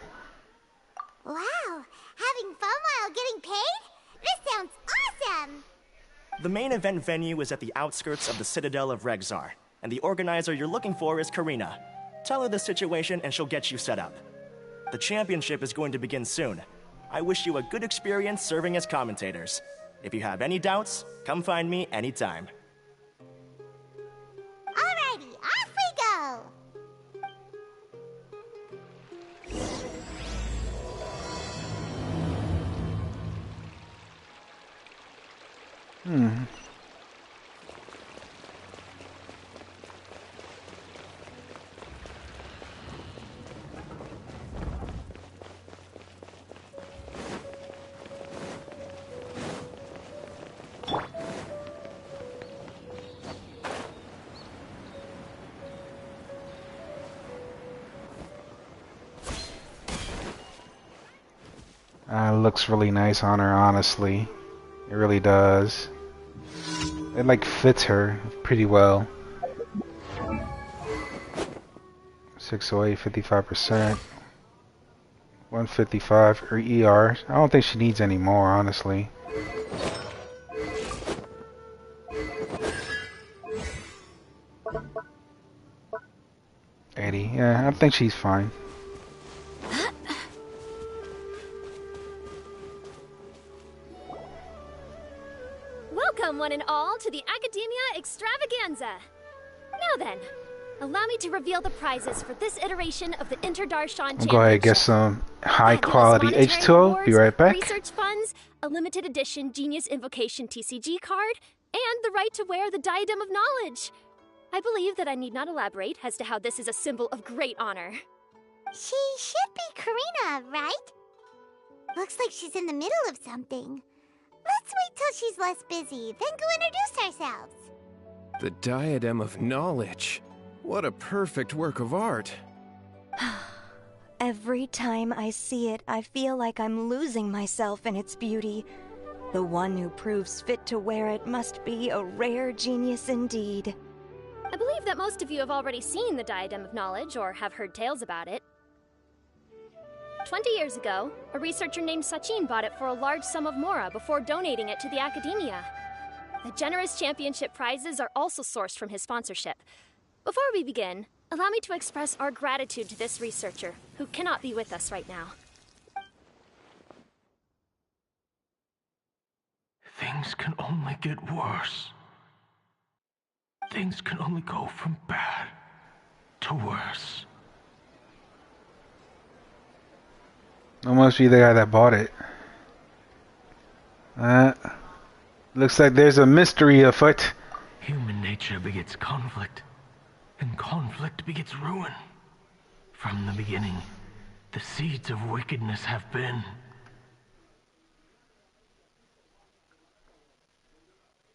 Wow, having fun while getting paid? This sounds awesome!
The main event venue is at the outskirts of the Citadel of Regzar, and the organizer you're looking for is Karina. Tell her the situation and she'll get you set up. The championship is going to begin soon. I wish you a good experience serving as commentators. If you have any doubts, come find me anytime.
Alrighty, off we go!
Looks really nice on her, honestly. It really does. It like fits her pretty well. 608, 55%. 155 or ER. I don't think she needs any more, honestly. Yeah, I think she's fine.
Welcome, one and all, to the Academia Extravaganza. Now then, allow me to reveal the prizes for this iteration of the Inter-Darshan Championship.
Go ahead and get some high quality
Fabulous
H2O.
monetary
Be right back.
Research funds, a limited edition Genius Invocation TCG card, and the right to wear the Diadem of Knowledge. I believe that I need not elaborate as to how this is a symbol of great honor.
She should be Karina, right? Looks like she's in the middle of something. Let's wait till she's less busy, then go introduce ourselves.
The Diadem of Knowledge. What a perfect work of art.
Every time I see it, I feel like I'm losing myself in its beauty. The one who proves fit to wear it must be a rare genius indeed.
I believe that most of you have already seen the Diadem of Knowledge or have heard tales about it. 20 years ago, a researcher named Sachin bought it for a large sum of mora before donating it to the Academia. The generous championship prizes are also sourced from his sponsorship. Before we begin, allow me to express our gratitude to this researcher, who cannot be with us right now.
Things can only get worse. Things can only go from bad to worse.
I must be the guy that bought it. Looks like there's a mystery afoot.
Human nature begets conflict, and conflict begets ruin. From the beginning, the seeds of wickedness have been.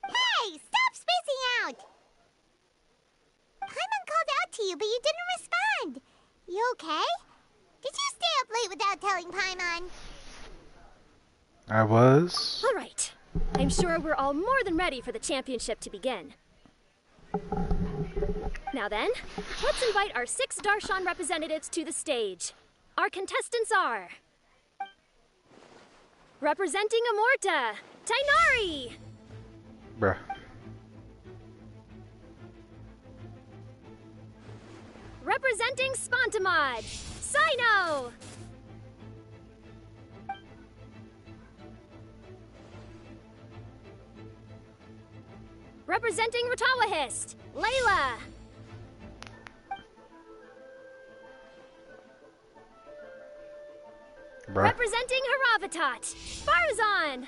Hey, stop spacing out! Paimon called out to you, but you didn't respond. You okay? Did you stay up late without telling Paimon?
I was.
All right. I'm sure we're all more than ready for the championship to begin. Now then, let's invite our 6 Darshan representatives to the stage. Our contestants are... representing Amorta, Tainari!
Bruh.
Representing Spontamod, Sino! Representing Ratawahist, Layla!
Bruh.
Representing Haravatat, Farazan!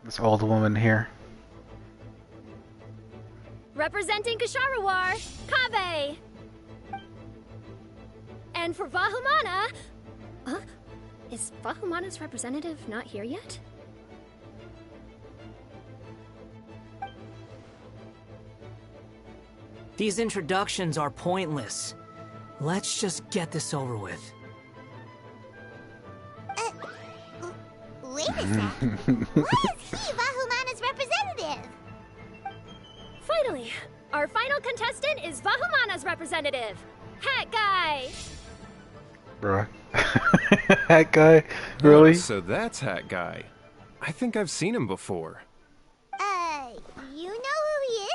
This old woman here.
Representing Kasharawar, Kabe! And for Vahumana... Huh? Is Vahumana's representative not here yet?
These introductions are pointless. Let's just get this over with.
Wait a sec. Why is he Vahumana's representative?
Finally, our final contestant is Vahumana's representative, Hat Guy.
Bruh. That guy? Really?
Oh, so that's Hat Guy. I think I've seen him before.
You know who he is?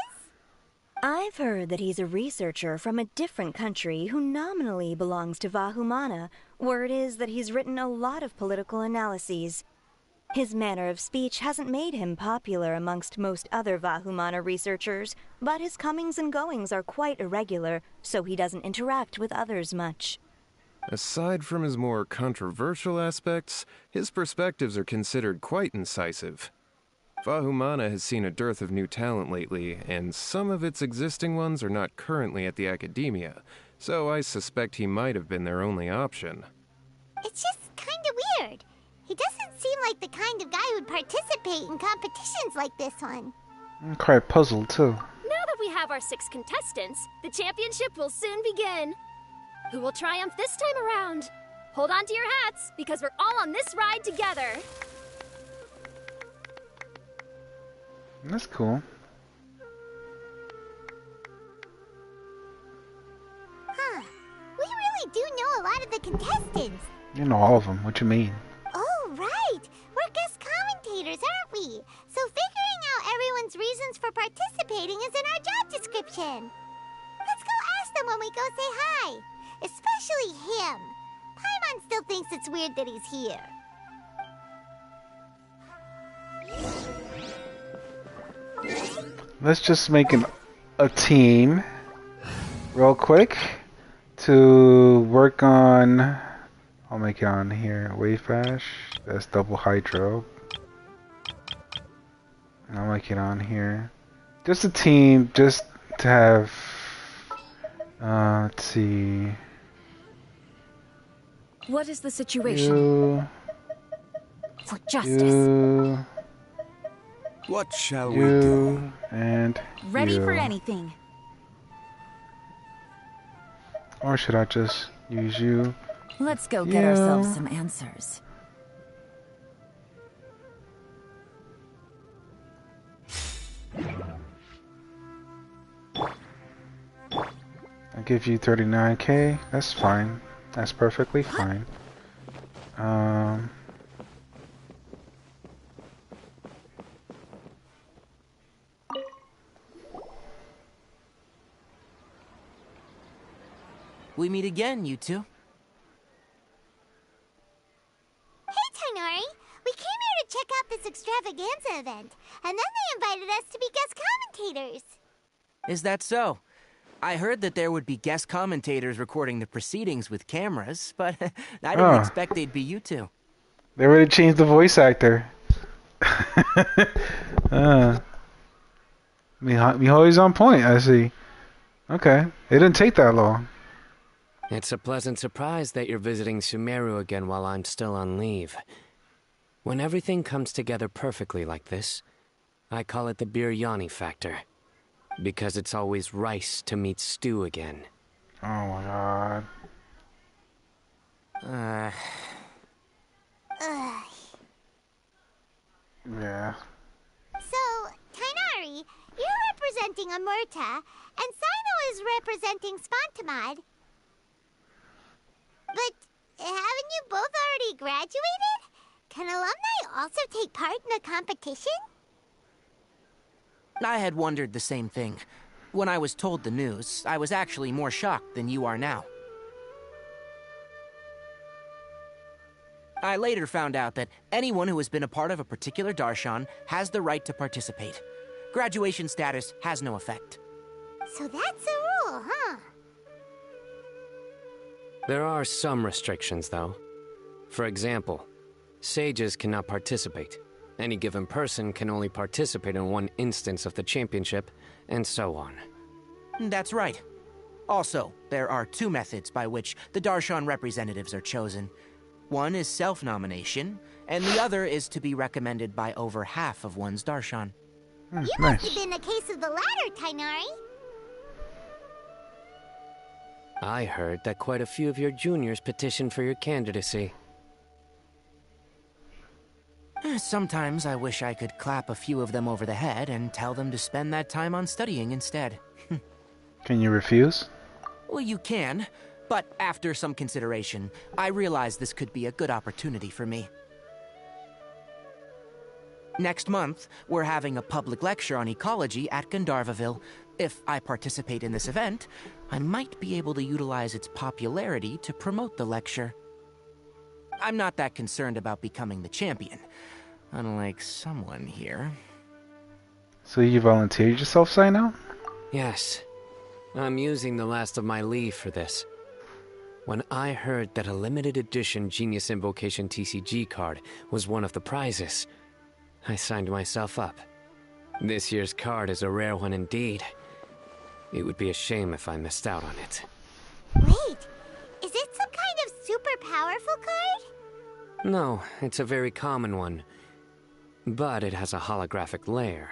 I've heard that he's a researcher from a different country who nominally belongs to Vahumana. Word is that he's written a lot of political analyses. His manner of speech hasn't made him popular amongst most other Vahumana researchers, but his comings and goings are quite irregular, so he doesn't interact with others much.
Aside from his more controversial aspects, his perspectives are considered quite incisive. Vahumana has seen a dearth of new talent lately, and some of its existing ones are not currently at the Academia, so I suspect he might have been their only option.
It's just kinda weird. He doesn't seem like the kind of guy who'd participate in competitions like this one.
I'm quite puzzled too.
Now that we have our 6 contestants, the championship will soon begin. Who will triumph this time around? Hold on to your hats, because we're all on this ride together.
That's cool.
Huh. We really do know a lot of the contestants.
You know all of them. What you mean?
Oh, right. We're guest commentators, aren't we? So figuring out everyone's reasons for participating is in our job description. Let's go ask them when we go say hi. Especially him. Paimon still thinks it's weird that he's here.
Let's just make a team real quick to work on. I'll make it on here. Wave Ash. That's double hydro. And I'll make it on here. Just a team, just to have. Let's see.
What is the situation?
You,
For justice.
you,
What shall we
you,
do?
and
Ready
you.
for anything.
Or should I just use you?
Let's go get ourselves some answers.
I'll give you 39k. That's fine. That's perfectly fine.
We meet again, you two.
Hey, Tainari. We came here to check out this extravaganza event, and then they invited us to be guest commentators.
Is that so? I heard that there would be guest commentators recording the proceedings with cameras, but I didn't expect they'd be you two.
They already changed the voice actor. Mihoi's on point, I see. Okay. It didn't take that long.
It's a pleasant surprise that you're visiting Sumeru again while I'm still on leave. When everything comes together perfectly like this, I call it the biryani factor. Because it's always rice to meet stew again.
Oh my god. Yeah.
So, Tainari, you're representing Amurta, and Sino is representing Spontamod. But haven't you both already graduated? Can alumni also take part in the competition?
I had wondered the same thing. When I was told the news, I was actually more shocked than you are now. I later found out that anyone who has been a part of a particular darshan has the right to participate. Graduation status has no effect.
So that's the rule, huh?
There are some restrictions, though. For example, sages cannot participate. Any given person can only participate in one instance of the championship, and so on.
That's right. Also, there are 2 methods by which the darshan representatives are chosen. One is self-nomination, and the other is to be recommended by over half of one's darshan.
You must have been a case of the latter, Tainari.
I heard that quite a few of your juniors petitioned for your candidacy.
Sometimes I wish I could clap a few of them over the head and tell them to spend that time on studying instead.
Can you refuse?
Well, you can, but after some consideration, I realize this could be a good opportunity for me. Next month, we're having a public lecture on ecology at Gandharvaville. If I participate in this event, I might be able to utilize its popularity to promote the lecture. I'm not that concerned about becoming the champion, unlike someone here.
So you volunteered yourself, Sino?
Yes. I'm using the last of my leave for this. When I heard that a limited edition Genius Invocation TCG card was one of the prizes, I signed myself up. This year's card is a rare one indeed. It would be a shame if I missed out on it.
Wait, is it some kind of super powerful card?
No, it's a very common one. But it has a holographic layer.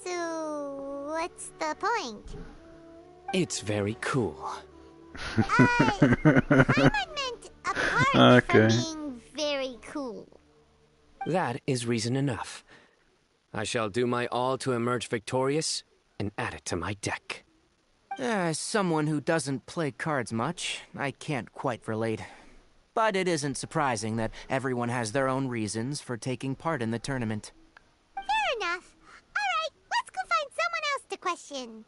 So what's the point?
It's very cool.
Paimon meant apart from being very cool.
That is reason enough. I shall do my all to emerge victorious and add it to my deck.
As someone who doesn't play cards much, I can't quite relate. But it isn't surprising that everyone has their own reasons for taking part in the tournament.
Fair enough. Alright, let's go find someone else to question.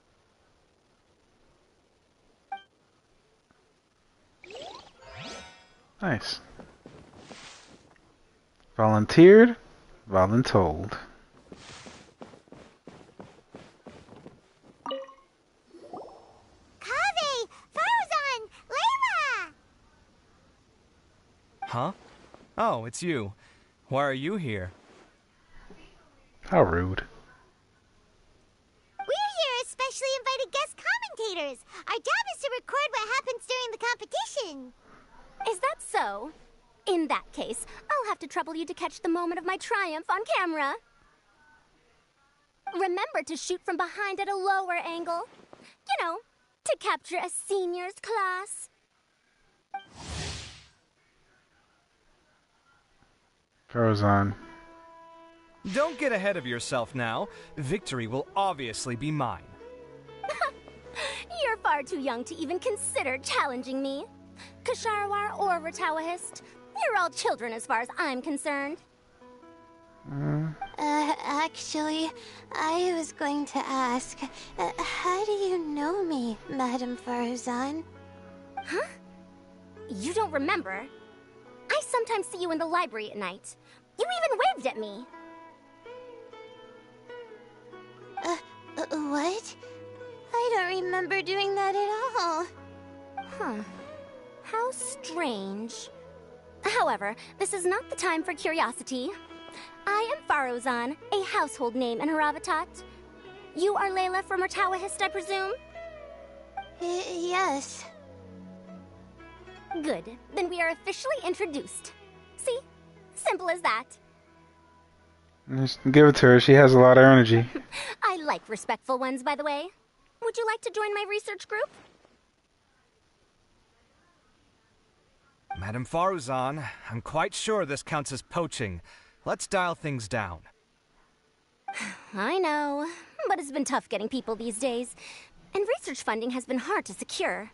Nice. Volunteered, voluntold.
Kaveh! Farzan! Layla!
Huh? Oh, it's you. Why are you here?
How rude.
We're here as specially invited guest commentators. Our job is to record what happens during the competition.
Is that so? In that case, I'll have to trouble you to catch the moment of my triumph on camera. Remember to shoot from behind at a lower angle. You know, to capture a seniors class.
Farzan.
Don't get ahead of yourself now. Victory will obviously be mine.
You're far too young to even consider challenging me. Kasharawar or Ratawahist, you're all children as far as I'm concerned.
Actually, I was going to ask, how do you know me, Madam Farzan?
Huh? You don't remember? I sometimes see you in the library at night. You even waved at me.
What? I don't remember doing that at all.
Huh. How strange. However, this is not the time for curiosity. I am Farozan, a household name in Haravatat. You are Layla from Ratawahist, I presume?
Yes.
Good. Then we are officially introduced. See? Simple as that.
Just give it to her. She has a lot of energy.
I like respectful ones, by the way. Would you like to join my research group?
Madam Faruzan, I'm quite sure this counts as poaching. Let's dial things down.
I know, but it's been tough getting people these days. And research funding has been hard to secure.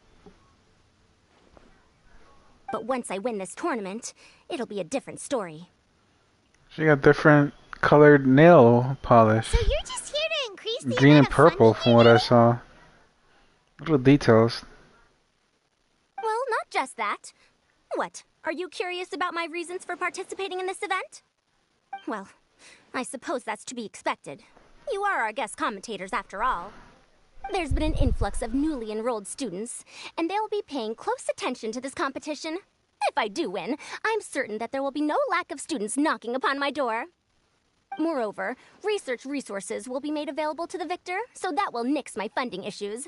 But once I win this tournament, it'll be a different story.
She got different colored nail polish.
So you're just here to increase the
green
amount
and
of
purple
funding
from what I saw. Little details.
Well, not just that. What, are you curious about my reasons for participating in this event? Well, I suppose that's to be expected. You are our guest commentators after all. There's been an influx of newly enrolled students, and they'll be paying close attention to this competition. If I do win, I'm certain that there will be no lack of students knocking upon my door. Moreover, research resources will be made available to the victor, so that will nix my funding issues.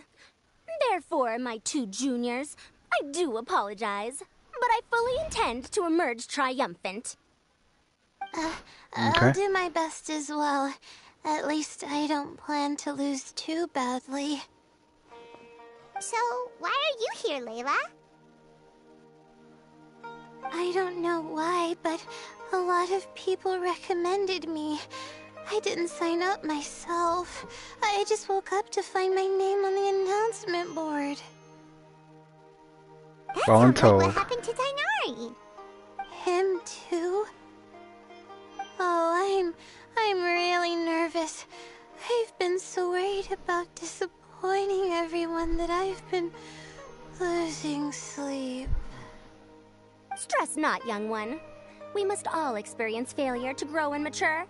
Therefore, my two juniors, I do apologize, but I fully intend to emerge triumphant.
I'll do my best as well. At least I don't plan to lose too badly. So, why are you here, Layla?
I don't know why, but a lot of people recommended me. I didn't sign up myself. I just woke up to find my name on the announcement board.
That
Voluntold.
sounds like what happened to Dainari.
Him too? Oh, I'm really nervous. I've been so worried about disappointing everyone that I've been losing sleep.
Stress not, young one. We must all experience failure to grow and mature.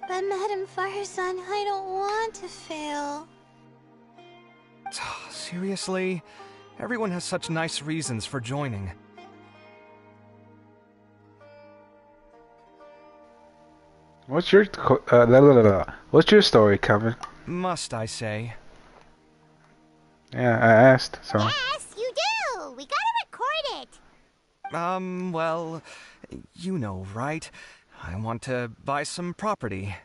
But Madame Farzan, I don't want to fail.
Seriously? Everyone has such nice reasons for joining.
What's your what's your story, Kevin?
Must I say?
Yeah, I asked. So.
Yes, you do. We gotta record it.
Well, you know, right? I want to buy some property.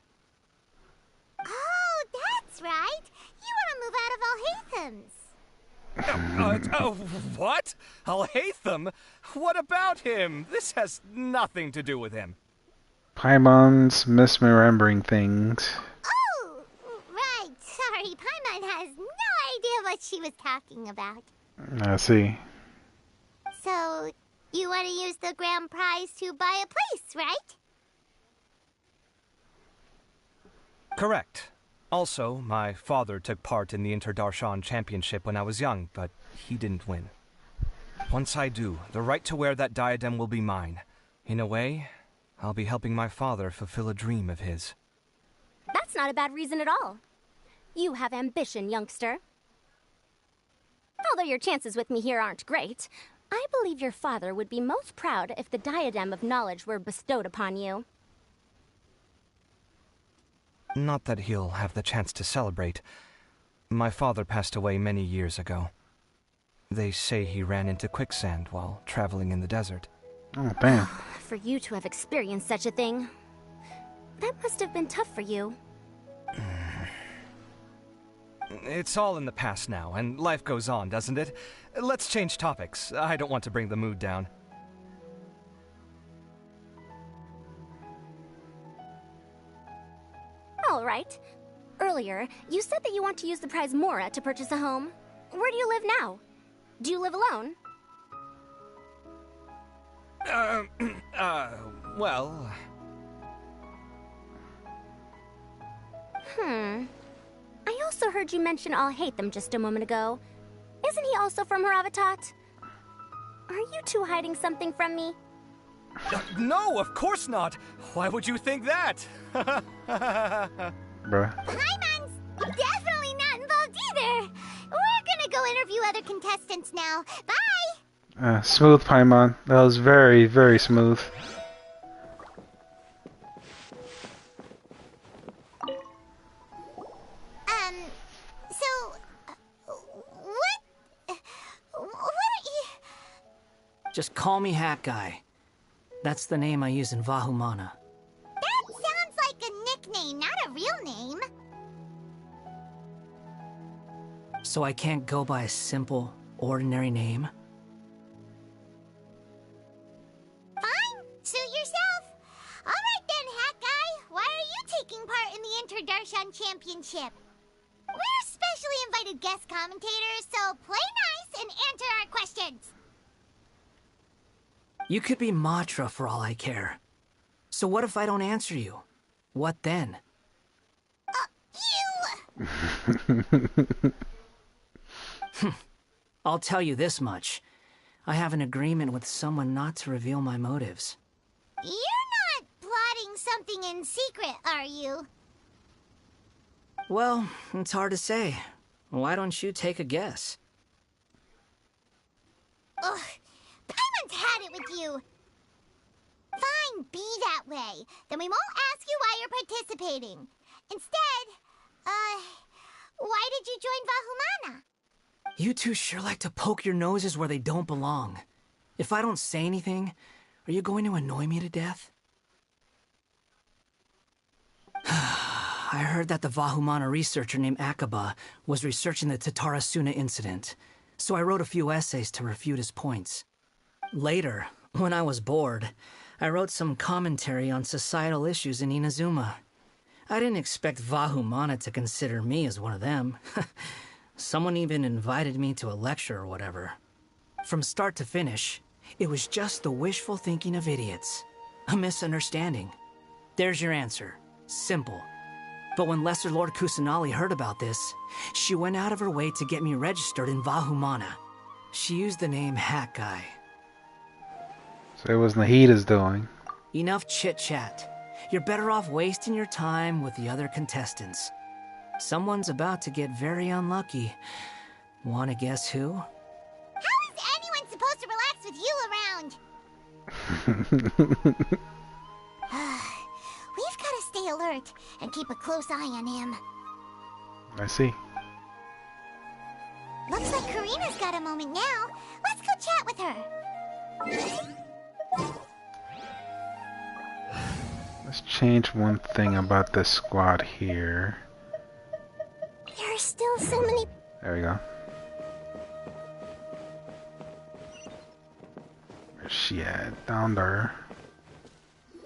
Oh, that's right. You want to move out of Alhatham's.
What? Alhaitham? What about him? This has nothing to do with him.
Paimon's misremembering things.
Oh, right. Sorry, Paimon has no idea what she was talking about.
I see.
So, you want to use the grand prize to buy a place, right?
Correct. Also, my father took part in the Inter-Darshan Championship when I was young, but he didn't win. Once I do, the right to wear that diadem will be mine. In a way, I'll be helping my father fulfill a dream of his.
That's not a bad reason at all. You have ambition, youngster. Although your chances with me here aren't great, I believe your father would be most proud if the diadem of knowledge were bestowed upon you.
Not that he'll have the chance to celebrate. My father passed away many years ago. They say he ran into quicksand while traveling in the desert.
Oh, damn.
For you to have experienced such a thing, that must have been tough for you.
It's all in the past now, and life goes on, doesn't it? Let's change topics. I don't want to bring the mood down.
All right. Earlier, you said that you want to use the prize Mora to purchase a home. Where do you live now? Do you live alone?
Well...
I also heard you mention Alhaitham just a moment ago. Isn't he also from Haravatat? Are you two hiding something from me?
No, of course not! Why would you think that?
Bruh.
Paimon's definitely not involved either. We're gonna go interview other contestants now. Bye!
Smooth, Paimon. That was very, very smooth.
What are you...
Just call me Hat Guy. That's the name I use in Vahumana.
That sounds like a nickname, not a real name.
So I can't go by a simple, ordinary name?
Fine, suit yourself. Alright then, Hat Guy. Why are you taking part in the Inter-Darshan Championship? We're specially invited guest commentators, so play nice and answer our questions.
You could be Matra for all I care. So what if I don't answer you? What then? I'll tell you this much. I have an agreement with someone not to reveal my motives.
You're not plotting something in secret, are you?
Well, it's hard to say. Why don't you take a guess?
Ugh, Paimon's had it with you. Fine, be that way. Then we won't ask you why you're participating. Instead, why did you join Vahumana?
You two sure like to poke your noses where they don't belong. If I don't say anything, are you going to annoy me to death? I heard that the Vahumana researcher named Akaba was researching the Tatarasuna incident. so I wrote a few essays to refute his points. Later, when I was bored, I wrote some commentary on societal issues in Inazuma. I didn't expect Vahumana to consider me as one of them. Someone even invited me to a lecture or whatever. From start to finish, it was just the wishful thinking of idiots. A misunderstanding. There's your answer. Simple. But when Lesser Lord Kusanali heard about this, she went out of her way to get me registered in Vahumana. She used the name Hat Guy.
So it was Nahida's doing.
Enough chit-chat. You're better off wasting your time with the other contestants. Someone's about to get very unlucky. Wanna guess who?
How is anyone supposed to relax with you around? We've got to stay alert and keep a close eye on him.
I see.
Looks like Karina's got a moment now. Let's go chat with her.
Let's change one thing about this squad here.
There are still so many...
There we go. Where's she at? Down there.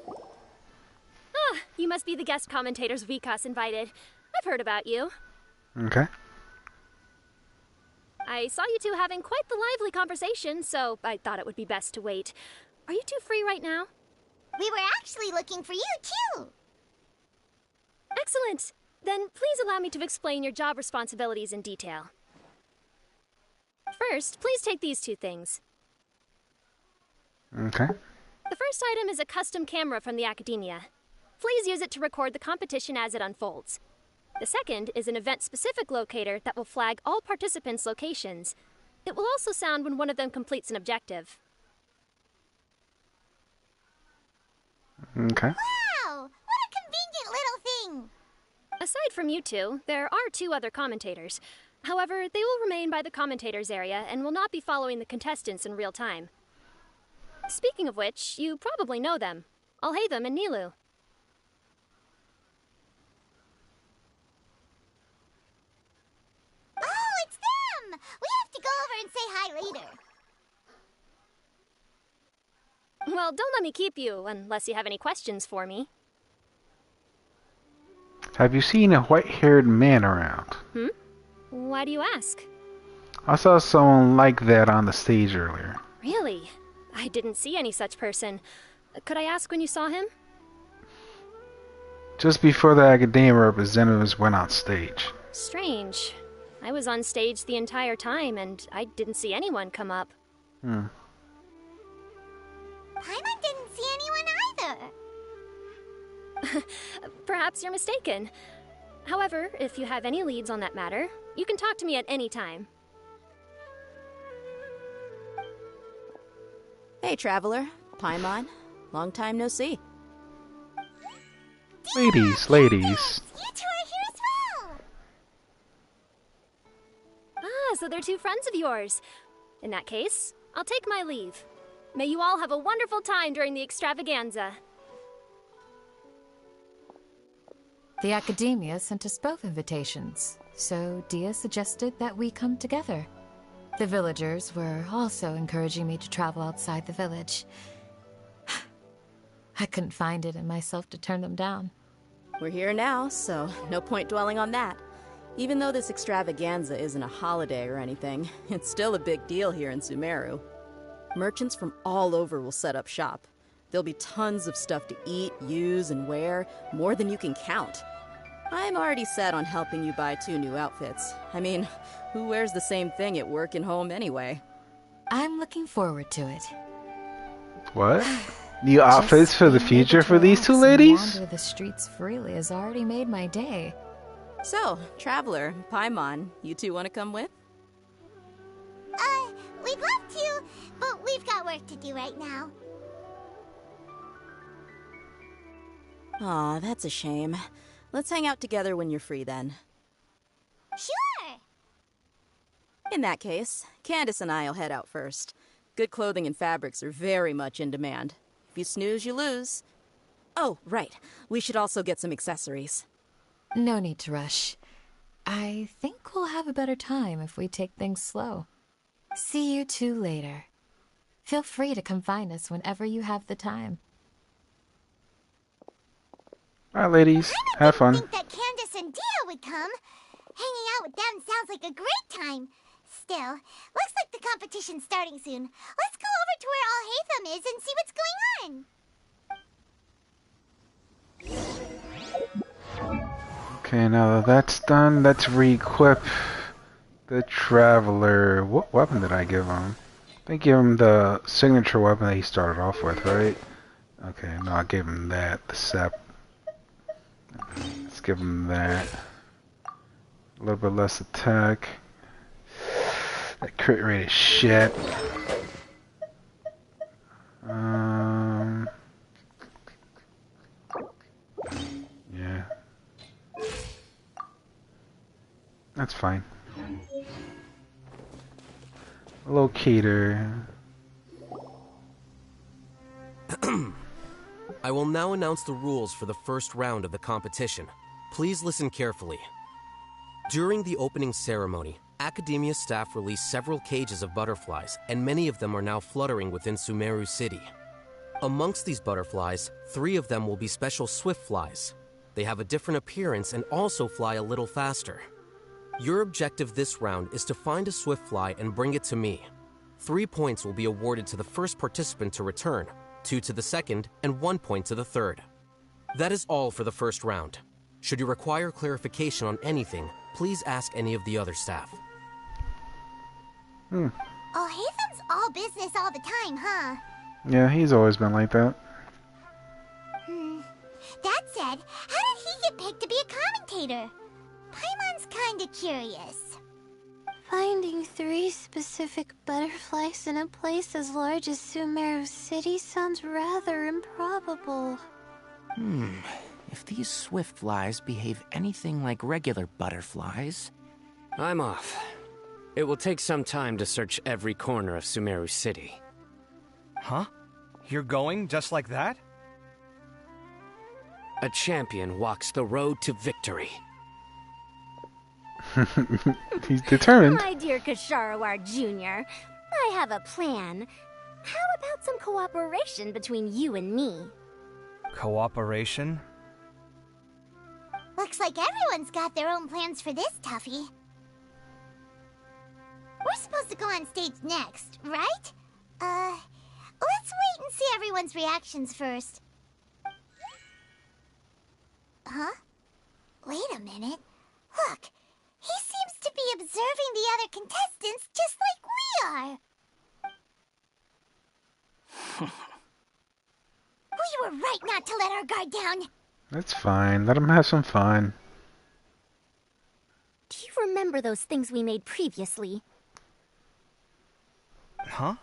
Ah, you must be the guest commentators Vikas invited. I've heard about you.
Okay.
I saw you two having quite the lively conversation, so I thought it would be best to wait. Are you two free right now?
We were actually looking for you, too.
Excellent. Then please allow me to explain your job responsibilities in detail. First, please take these two things.
Okay.
The first item is a custom camera from the Academia. Please use it to record the competition as it unfolds. The second is an event-specific locator that will flag all participants' locations. It will also sound when one of them completes an objective.
Okay.
Wow! What a convenient little thing!
Aside from you two, there are two other commentators. However, they will remain by the commentators area and will not be following the contestants in real time. Speaking of which, you probably know them. Alhaitham and Nilu.
Oh, it's them! We have to go over and say hi later.
Well, don't let me keep you, unless you have any questions for me.
Have you seen a white-haired man around?
Why do you ask?
I saw someone like that on the stage earlier.
Really? I didn't see any such person. Could I ask when you saw him?
Just before the academia representatives went on stage.
Strange. I was on stage the entire time, and I didn't see anyone come up.
Paimon didn't see anyone either.
Perhaps you're mistaken. However, if you have any leads on that matter, you can talk to me at any time.
Hey, Traveler. Paimon. Long time no see.
Ladies.
You two are here as well!
Ah, so they're two friends of yours. In that case, I'll take my leave. May you all have a wonderful time during the extravaganza.
The Academia sent us both invitations, so Dia suggested that we come together. The villagers were also encouraging me to travel outside the village. I couldn't find it in myself to turn them down.
We're here now, so no point dwelling on that. Even though this extravaganza isn't a holiday or anything, it's still a big deal here in Sumeru. Merchants from all over will set up shop. There'll be tons of stuff to eat, use, and wear, more than you can count. I'm already set on helping you buy 2 new outfits. I mean, who wears the same thing at work and home anyway?
I'm looking forward to it.
What? New outfits for the future for these two ladies?
Wander the streets freely has already made my day.
So, Traveler, Paimon, you two want to come with?
We'd love to, but we've got work to do right now.
Aw, that's a shame. Let's hang out together when you're free then.
Sure!
In that case, Candace and I'll head out first. Good clothing and fabrics are very much in demand. If you snooze, you lose. Oh, right. We should also get some accessories.
No need to rush. I think we'll have a better time if we take things slow. See you two later. Feel free to come find us whenever you have the time.
Alright, ladies, have fun.
Think that Candace and Dia would come. Hanging out with them sounds like a great time. Still, looks like the competition's starting soon. Let's go over to where Alhaitham is and see what's going on.
Okay, now that that's done, let's re-equip the Traveler. What weapon did I give him? I think I gave him the signature weapon that he started off with, right? Okay, no, I gave him that, the Sep. Let's give him that. A little bit less attack. That crit rate is shit. Yeah. That's fine. Locator.
I will now announce the rules for the first round of the competition. Please listen carefully. During the opening ceremony, Academia staff released several cages of butterflies, and many of them are now fluttering within Sumeru City. Amongst these butterflies, 3 of them will be special swift flies. They have a different appearance and also fly a little faster. Your objective this round is to find a swift fly and bring it to me. 3 points will be awarded to the first participant to return, 2 to the second, and 1 point to the third. That is all for the first round. Should you require clarification on anything, please ask any of the other staff.
Alhaitham's all business all the time, huh?
Yeah, he's always been like that.
That said, how did he get picked to be a commentator? Paimon's kinda curious.
Finding 3 specific butterflies in a place as large as Sumeru City sounds rather improbable.
If these swift flies behave anything like regular butterflies...
I'm off. It will take some time to search every corner of Sumeru City.
Huh? You're going just like that?
A champion walks the road to victory.
He's determined.
My dear Kasharawar Jr., I have a plan. How about some cooperation between you and me?
Cooperation?
Looks like everyone's got their own plans for this, Tuffy. We're supposed to go on stage next, right? Let's wait and see everyone's reactions first. Huh? Wait a minute. Look, he seems to be observing the other contestants just like we are. We were right not to let our guard down.
That's fine. Let him have some fun.
Do you remember those things we made previously?
Huh?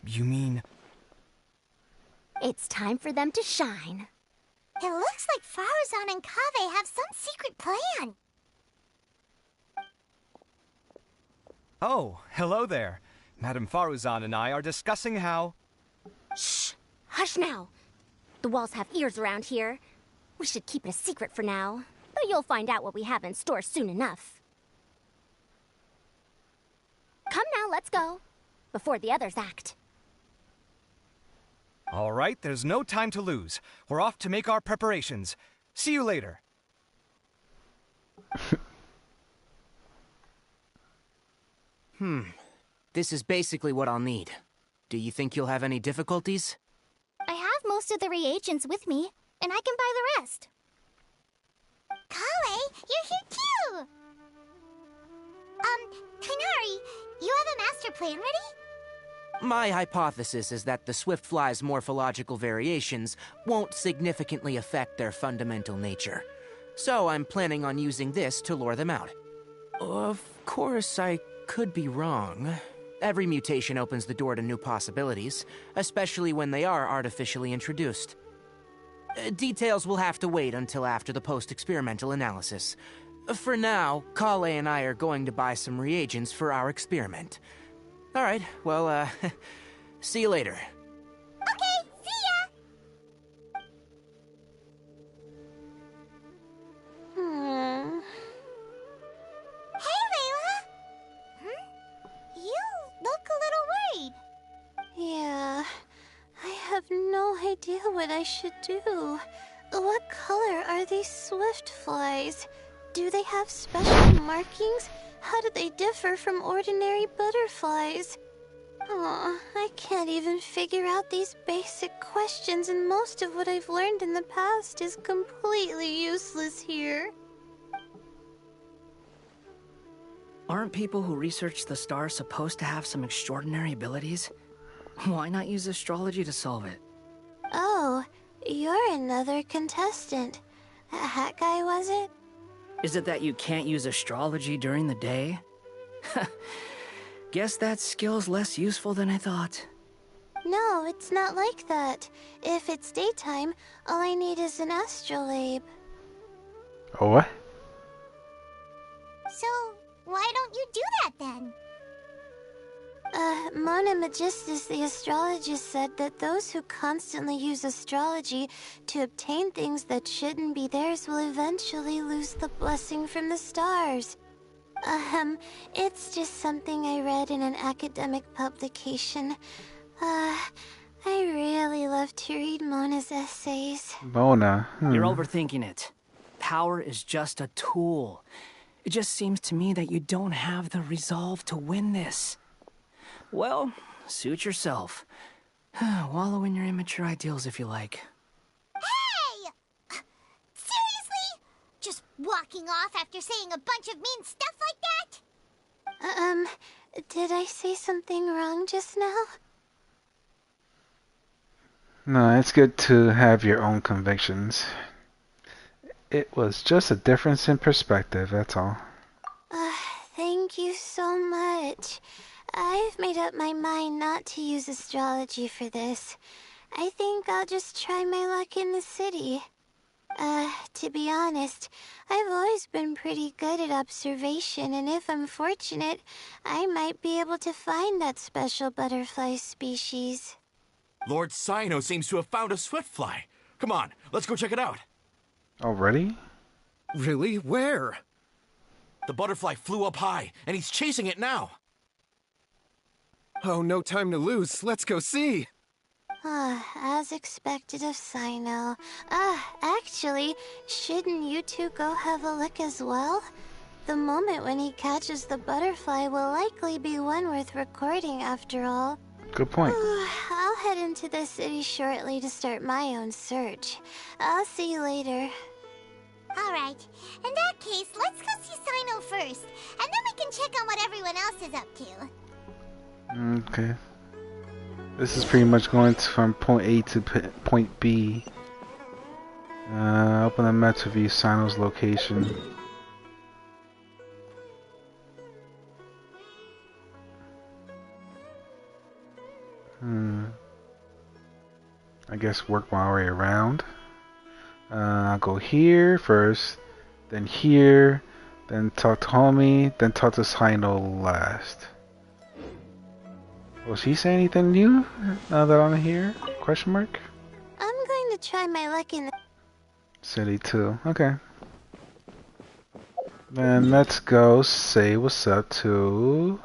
You mean...
It's time for them to shine. It looks like Faruzan and Kaveh have some secret plan.
Oh, hello there. Madame Faruzan and I are discussing how...
Shh! Hush now! The walls have ears around here. We should keep it a secret for now, but you'll find out what we have in store soon enough. Come now, let's go. Before the others act.
All right, there's no time to lose. We're off to make our preparations. See you later.
This is basically what I'll need. Do you think you'll have any difficulties?
I have most of the reagents with me, and I can buy the rest. Kale, you're here too! Kainari, you have a master plan ready?
My hypothesis is that the swift fly's morphological variations won't significantly affect their fundamental nature. So I'm planning on using this to lure them out. Of course, I could be wrong. Every mutation opens the door to new possibilities, especially when they are artificially introduced. Details will have to wait until after the post-experimental analysis. For now, Kale and I are going to buy some reagents for our experiment. Alright, well, see you later.
Okay, see ya! Hey, Layla! You look
what I should do. What color are these swift flies? Do they have special markings? How do they differ from ordinary butterflies? Oh, I can't even figure out these basic questions, and most of what I've learned in the past is completely useless here.
Aren't people who research the stars supposed to have some extraordinary abilities? Why not use astrology to solve it?
Oh, you're another contestant. A hat guy, was it?
Is it that you can't use astrology during the day? Guess that skill's less useful than I thought.
No, it's not like that. If it's daytime, all I need is an astrolabe.
Oh, what?
So, why don't you do that then?
Mona Magistus, the astrologist, said that those who constantly use astrology to obtain things that shouldn't be theirs will eventually lose the blessing from the stars. It's just something I read in an academic publication. I really love to read Mona's essays.
Mona.
You're overthinking it. Power is just a tool. It just seems to me that you don't have the resolve to win this. Well, suit yourself. Wallow in your immature ideals if you like.
Hey! Seriously? Just walking off after saying a bunch of mean stuff like that?
Did I say something wrong just now?
No, it's good to have your own convictions. It was just a difference in perspective, that's all.
Thank you so much. I've made up my mind not to use astrology for this. I think I'll just try my luck in the city. To be honest, I've always been pretty good at observation, and if I'm fortunate, I might be able to find that special butterfly species.
Lord Cyno seems to have found a swiftfly. Come on, let's go check it out.
Already?
Really? Where?
The butterfly flew up high, and he's chasing it now.
Oh, no time to lose. Let's go see.
As expected of Cyno. Actually, shouldn't you two go have a look as well? The moment when he catches the butterfly will likely be one worth recording after all.
Good point.
I'll head into the city shortly to start my own search. I'll see you later.
Alright, in that case, let's go see Cyno first, and then we can check on what everyone else is up to.
Okay. This is pretty much going from point A to point B. Open the map to view Cyno's location. I guess work my way around. I'll go here first, then here, then talk to homie, then talk to Cyno last. Will she say anything new now that I'm here? Question mark?
I'm going to try my luck in the
City 2. Okay. Then let's go say what's up to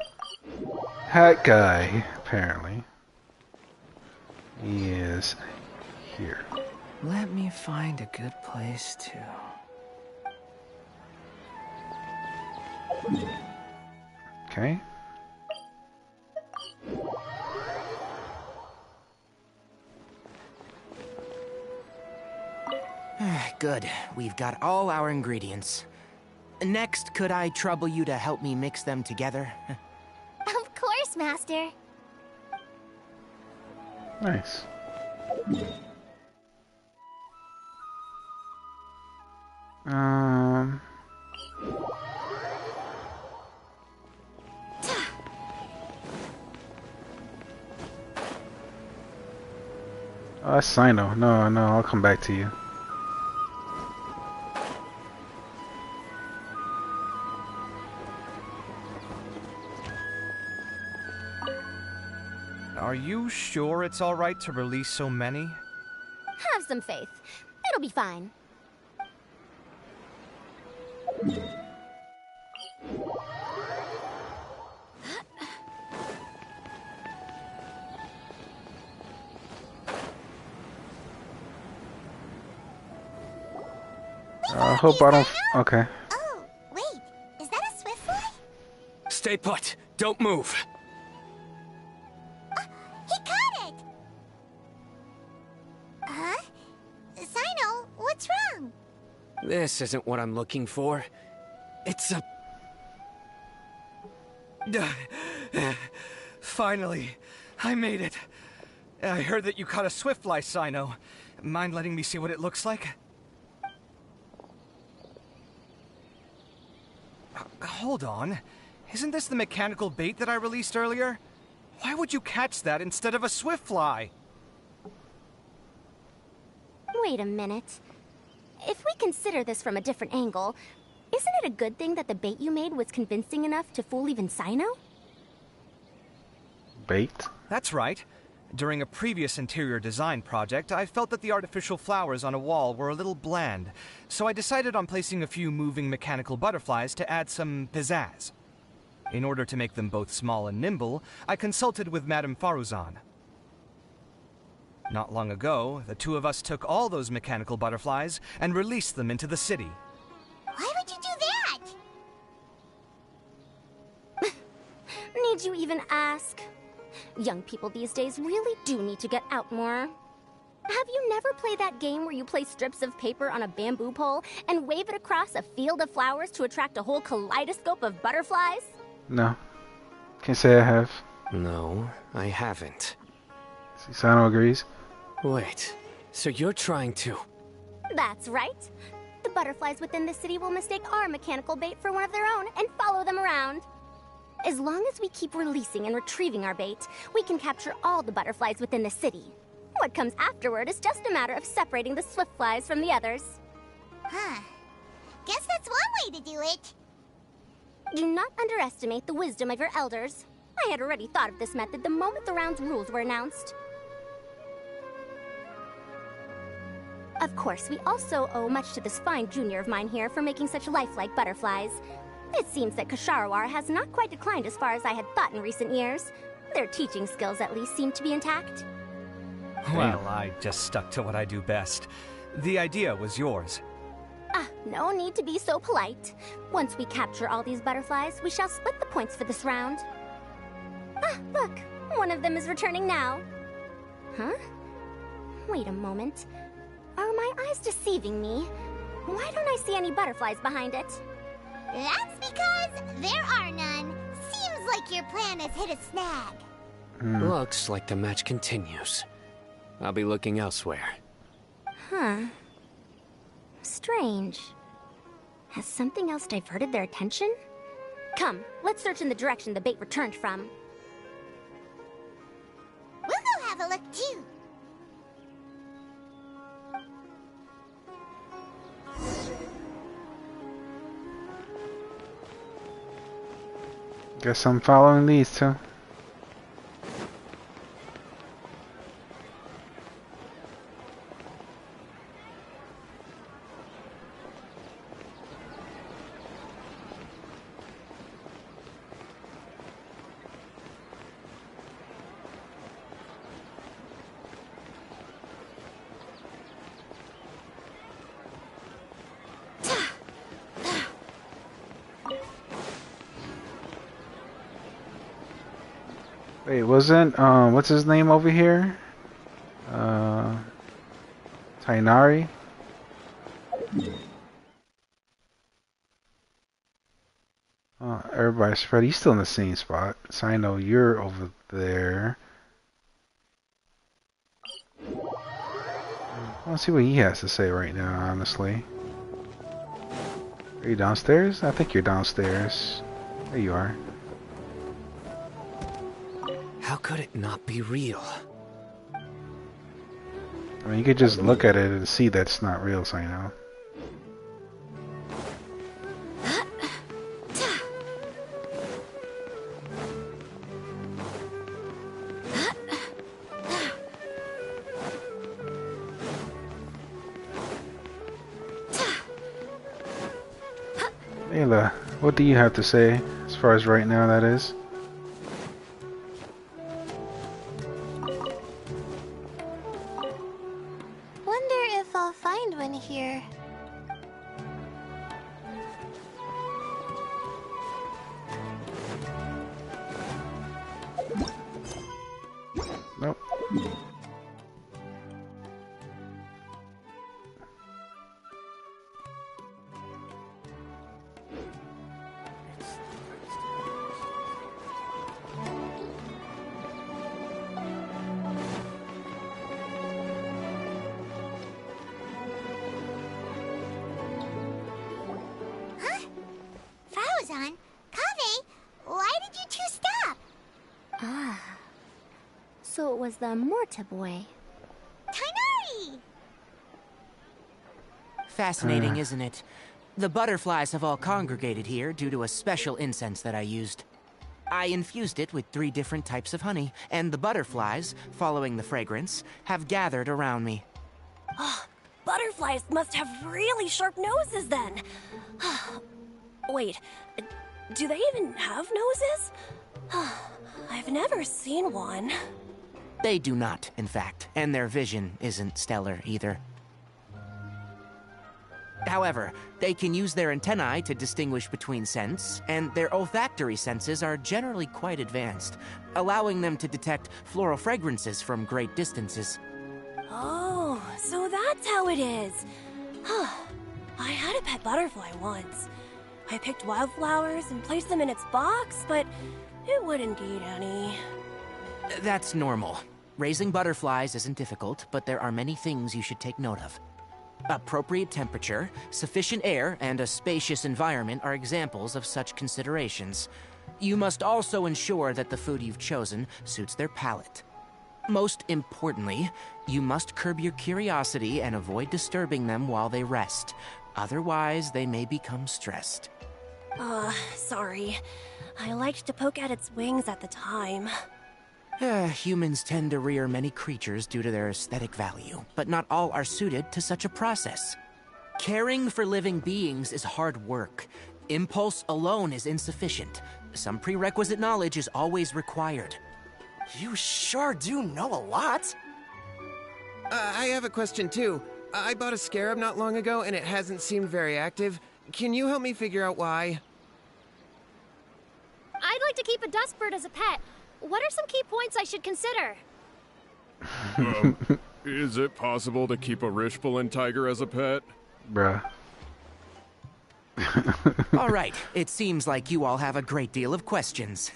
Hat Guy, apparently. He is here.
Let me find a good place to...
Okay.
Good. We've got all our ingredients. Next, could I trouble you to help me mix them together?
Of course, Master.
Nice. Oh, that's Cyno. No, I'll come back to you.
Are you sure it's alright to release so many?
Have some faith. It'll be fine.
hope I don't. Okay.
Oh, wait. Is that a swift fly?
Stay put. Don't move.
He caught it! Huh? Sino, what's wrong?
This isn't what I'm looking for. It's a...
Finally, I made it. I heard that you caught a swiftfly, Sino. Mind letting me see what it looks like? Hold on. Isn't this the mechanical bait that I released earlier? Why would you catch that instead of a swiftfly?
Wait a minute. If we consider this from a different angle, isn't it a good thing that the bait you made was convincing enough to fool even Sino?
Bait?
That's right. During a previous interior design project, I felt that the artificial flowers on a wall were a little bland, so I decided on placing a few moving mechanical butterflies to add some pizzazz. In order to make them both small and nimble, I consulted with Madame Faruzan. Not long ago, the two of us took all those mechanical butterflies and released them into the city.
Why would you do that?
Need you even ask? Young people these days really do need to get out more. Have you never played that game where you place strips of paper on a bamboo pole and wave it across a field of flowers to attract a whole kaleidoscope of butterflies?
No. Can't say I have.
No, I haven't.
See, Sino agrees.
Wait, so you're trying to...
That's right. The butterflies within the city will mistake our mechanical bait for one of their own and follow them around. As long as we keep releasing and retrieving our bait, we can capture all the butterflies within the city. What comes afterward is just a matter of separating the swift flies from the others.
Huh. Guess that's one way to do it.
Do not underestimate the wisdom of your elders. I had already thought of this method the moment the round's rules were announced. Of course, we also owe much to this fine junior of mine here for making such lifelike butterflies. It seems that Kasharawar has not quite declined as far as I had thought in recent years. Their teaching skills at least seem to be intact.
Well, I just stuck to what I do best. The idea was yours.
No need to be so polite. Once we capture all these butterflies, we shall split the points for this round. Look, one of them is returning now. Huh? Wait a moment. Are my eyes deceiving me? Why don't I see any butterflies behind it?
That's because there are none. Seems like your plan has hit a snag.
Looks like the match continues. I'll be looking elsewhere.
Huh. Strange. Has something else diverted their attention? Come, let's search in the direction the bait returned from.
We'll go have a look too.
Guess I'm following these two. Wait, wasn't what's his name over here? Tainari? Everybody's spread. He's still in the same spot. So I know you're over there. I want to see what he has to say right now, honestly. Are you downstairs? I think you're downstairs. There you are.
How could it not be real?
I mean, you could just look at it and see that's not real, so I know. Ayla, what do you have to say, as far as right now, that is?
Wonder if I'll find one here.
Faro-san. Kaveh, why did you two stop?
Ah. So it was the Morta boy.
Tainari!
Fascinating, isn't it? The butterflies have all congregated here due to a special incense that I used. I infused it with 3 different types of honey, and the butterflies, following the fragrance, have gathered around me.
Oh, butterflies must have really sharp noses then. Wait, do they even have noses? I've never seen one.
They do not, in fact, and their vision isn't stellar either. However, they can use their antennae to distinguish between scents, and their olfactory senses are generally quite advanced, allowing them to detect floral fragrances from great distances.
Oh, so that's how it is. I had a pet butterfly once. I picked wildflowers and placed them in its box, but it wouldn't eat any.
That's normal. Raising butterflies isn't difficult, but there are many things you should take note of. Appropriate temperature, sufficient air, and a spacious environment are examples of such considerations. You must also ensure that the food you've chosen suits their palate. Most importantly, you must curb your curiosity and avoid disturbing them while they rest. Otherwise, they may become stressed.
Sorry. I liked to poke at its wings at the time.
Humans tend to rear many creatures due to their aesthetic value, but not all are suited to such a process. Caring for living beings is hard work. Impulse alone is insufficient. Some prerequisite knowledge is always required.
You sure do know a lot.
I have a question too. I bought a scarab not long ago and it hasn't seemed very active. Can you help me figure out why?
I'd like to keep a dustbird as a pet. What are some key points I should consider?
Is it possible to keep a Rishbalin tiger as a pet?
Bruh.
All right, it seems like you all have a great deal of questions.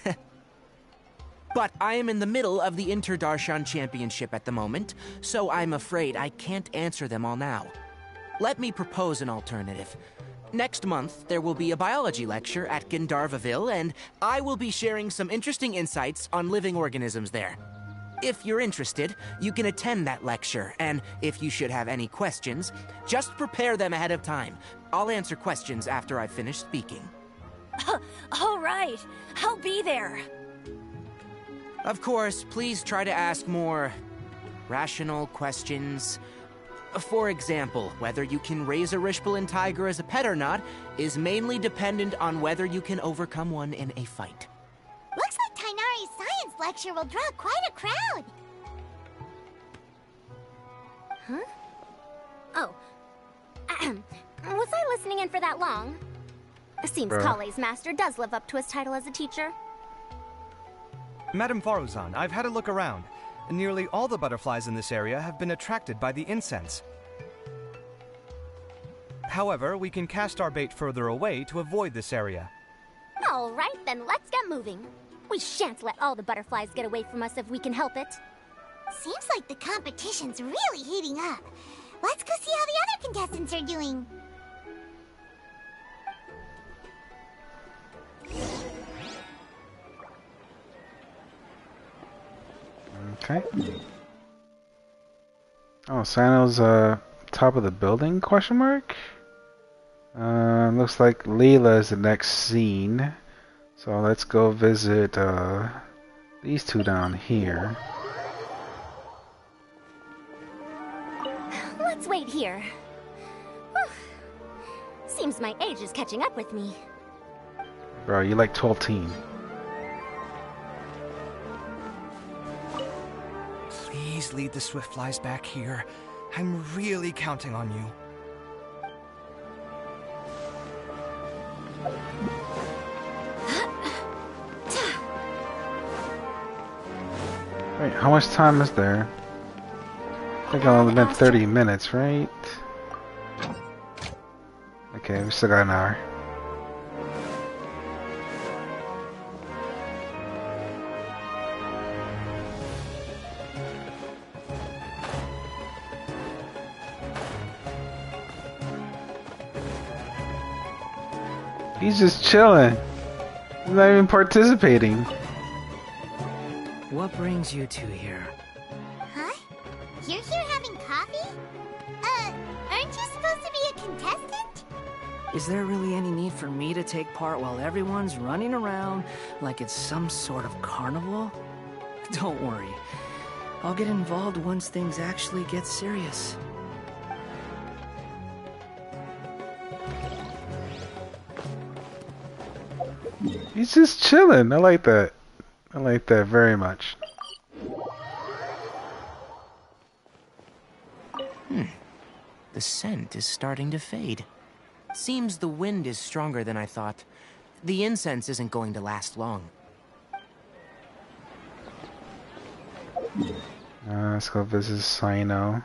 But I am in the middle of the Inter-Darshan Championship at the moment, so I'm afraid I can't answer them all now. Let me propose an alternative. Next month, there will be a biology lecture at Gandharvaville, and I will be sharing some interesting insights on living organisms there. If you're interested, you can attend that lecture, and if you should have any questions, just prepare them ahead of time. I'll answer questions after I've finished speaking.
All right, I'll be there.
Of course, please try to ask more rational questions. For example, whether you can raise a Rishbalin tiger as a pet or not is mainly dependent on whether you can overcome one in a fight.
Looks like Tainari's science lecture will draw quite a crowd.
Huh? Oh. Was I listening in for that long? Seems Kale's master does live up to his title as a teacher.
Madam Faruzan, I've had a look around. Nearly all the butterflies in this area have been attracted by the incense. However, we can cast our bait further away to avoid this area.
All right, then let's get moving. We shan't let all the butterflies get away from us if we can help it.
Seems like the competition's really heating up. Let's go see how the other contestants are doing.
Okay. Oh, Sano's top of the building? Question mark. Looks like Leela is the next scene. So let's go visit these two down here.
Let's wait here. Whew. Seems my age is catching up with me.
Bro, you like 12-teen.
Please lead the Swiftflies back here. I'm really counting on you.
Wait, how much time is there? I think it's only been 30 minutes, right? Okay, we still got an hour. He's just chilling. He's not even participating.
What brings you two here?
Huh? You're here having coffee? Aren't you supposed to be a contestant?
Is there really any need for me to take part while everyone's running around like it's some sort of carnival? Don't worry. I'll get involved once things actually get serious.
He's just chilling. I like that. I like that very much.
The scent is starting to fade. Seems the wind is stronger than I thought. The incense isn't going to last long.
Let's go visit Sino.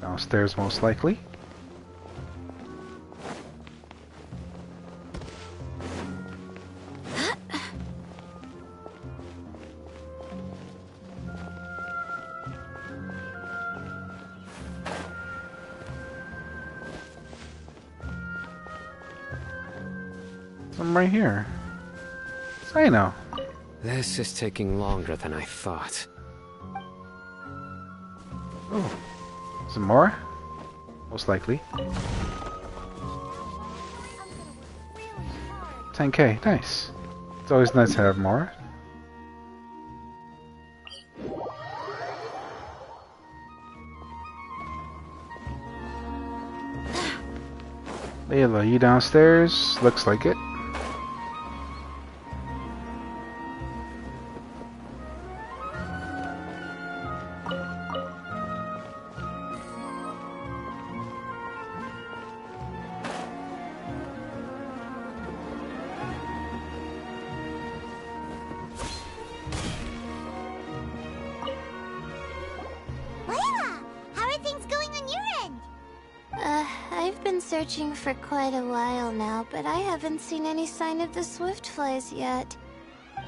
Downstairs, most likely. I'm right here. Sino.
This is taking longer than I thought.
Oh, some more? Most likely. 10k, nice. It's always nice to have more. Layla, you downstairs? Looks like it.
I've been searching for quite a while now, but I haven't seen any sign of the swiftflies yet.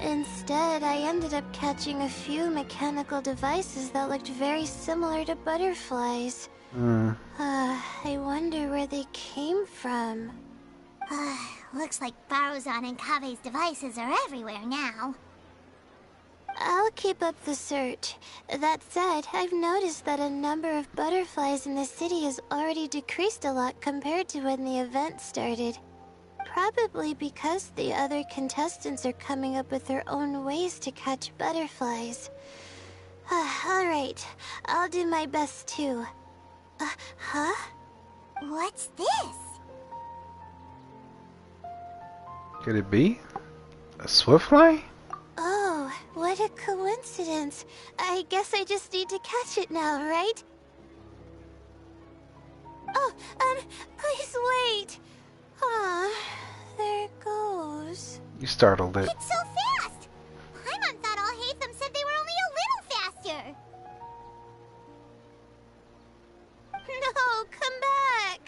Instead, I ended up catching a few mechanical devices that looked very similar to butterflies. I wonder where they came from.
Looks like Baruzan and Kave's devices are everywhere now.
I'll keep up the search. That said, I've noticed that a number of butterflies in the city has already decreased a lot compared to when the event started. Probably because the other contestants are coming up with their own ways to catch butterflies. Alright, I'll do my best too. Huh?
What's this?
Could it be? A swiftfly?
Oh, what a coincidence. I guess I just need to catch it now, right? Oh, please wait. There it goes.
You startled it.
It's so fast! Paimon thought all Hatham said they were only a little faster.
No, come back.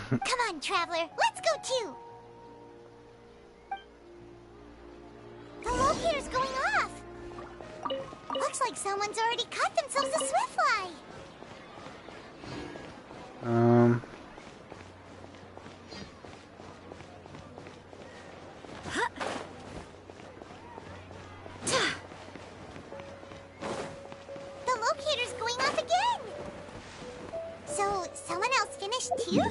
Come on, Traveler, let's go too. The locator's going off. Looks like someone's already caught themselves a swiftfly. The locator's going off again. So, someone else finished too?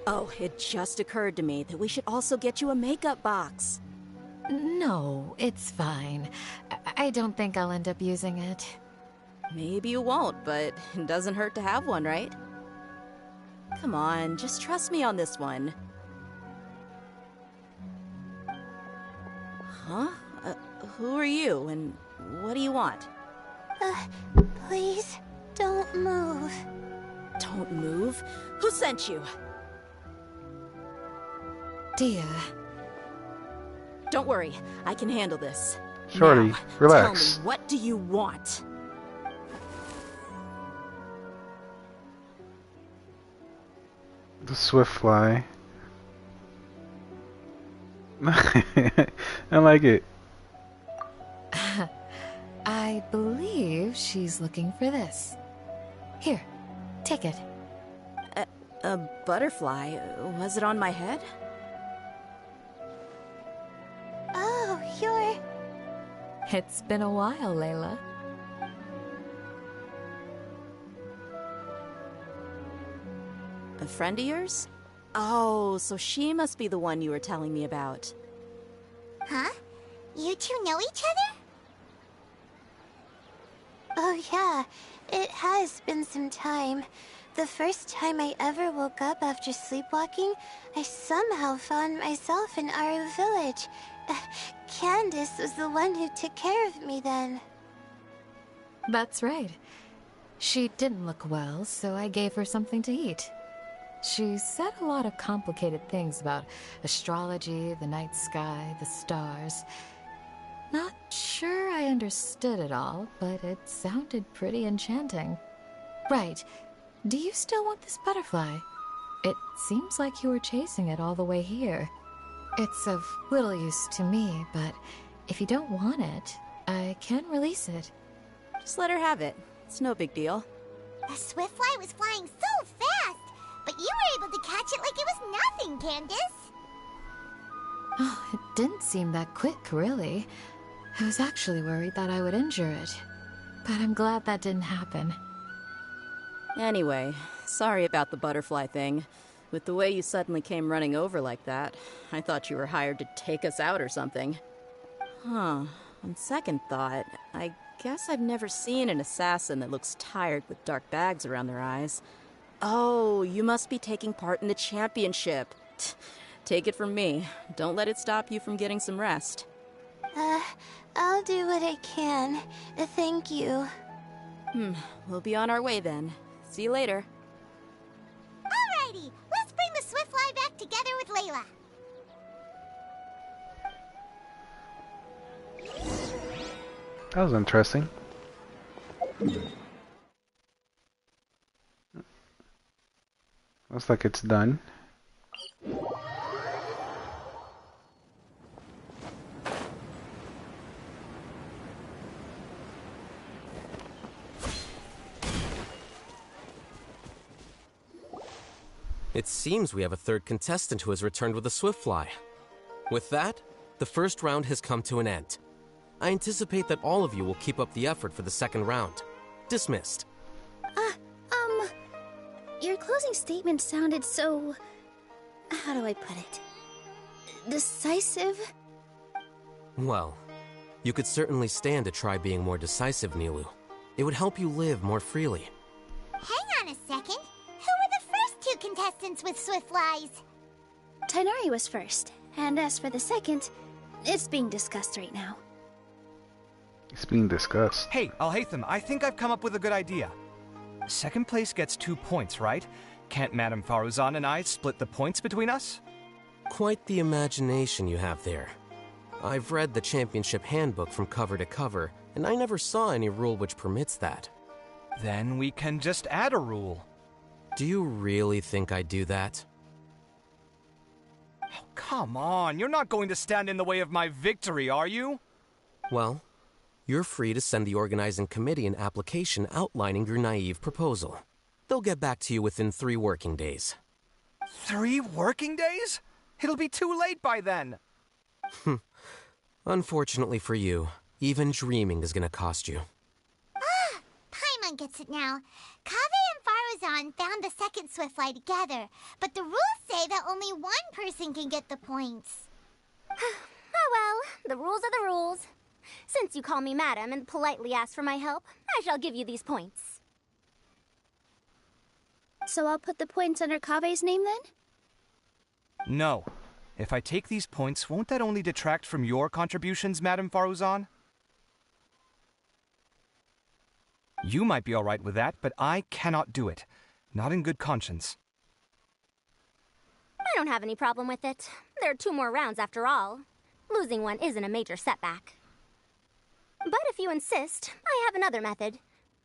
Oh, it just occurred to me that we should also get you a makeup box.
No, it's fine. I don't think I'll end up using it.
Maybe you won't, but it doesn't hurt to have one, right? Come on, just trust me on this one. Huh? Who are you, and what do you want?
Please, don't move.
Don't move? Who sent you?
Dia.
Don't worry, I can handle this.
Shorty,
Now,
relax.
Tell me, what do you want?
The swift fly. I like it.
I believe she's looking for this. Here, take it.
A butterfly? Was it on my head?
Oh, you're...
It's been a while, Layla.
A friend of yours? Oh, so she must be the one you were telling me about.
Huh? You two know each other?
Oh yeah, it has been some time. The first time I ever woke up after sleepwalking, I somehow found myself in our village. Candace was the one who took care of me then.
That's right. She didn't look well, so I gave her something to eat. She said a lot of complicated things about astrology, the night sky, the stars. Not sure I understood it all, but it sounded pretty enchanting. Right. Do you still want this butterfly? It seems like you were chasing it all the way here. It's of little use to me, but if you don't want it, I can release it.
Just let her have it. It's no big deal.
The swiftfly was flying so fast, but you were able to catch it like it was nothing, Candace.
Oh, it didn't seem that quick, really. I was actually worried that I would injure it, but I'm glad that didn't happen.
Anyway, sorry about the butterfly thing. With the way you suddenly came running over like that, I thought you were hired to take us out or something. Huh. On second thought, I guess I've never seen an assassin that looks tired with dark bags around their eyes. Oh, you must be taking part in the championship. Take it from me. Don't let it stop you from getting some rest.
I'll do what I can. Thank you.
We'll be on our way then. See you later.
Alrighty, let's bring the swiftfly back together with Layla.
That was interesting. Looks like it's done.
It seems we have a third contestant who has returned with a swiftfly. With that, the first round has come to an end. I anticipate that all of you will keep up the effort for the second round. Dismissed.
Your closing statement sounded so... how do I put it? Decisive?
Well, you could certainly stand to try being more decisive, Nilu. It would help you live more freely.
Hang on a second. Who were the first two contestants with swiftflies?
Tainari was first, and as for the second, it's being discussed right now.
It's being discussed.
Hey, Alhaitham, I think I've come up with a good idea. Second place gets 2 points, right? Can't Madame Faruzan and I split the points between us?
Quite the imagination you have there. I've read the championship handbook from cover to cover, and I never saw any rule which permits that.
Then we can just add a rule.
Do you really think I'd do that?
Oh, come on, you're not going to stand in the way of my victory, are you?
Well, you're free to send the organizing committee an application outlining your naive proposal. They'll get back to you within 3 working days.
3 working days? It'll be too late by then.
Unfortunately for you, even dreaming is gonna cost you.
Paimon gets it now. Kaveh and Faruzan found the second swiftfly together, but the rules say that only one person can get the points.
Oh well, the rules are the rules. Since you call me madam and politely ask for my help, I shall give you these points.
So I'll put the points under Kaveh's name then?
No. If I take these points, won't that only detract from your contributions, Madame Faruzan? You might be alright with that, but I cannot do it. Not in good conscience.
I don't have any problem with it. There are 2 more rounds after all. Losing one isn't a major setback. But if you insist, I have another method.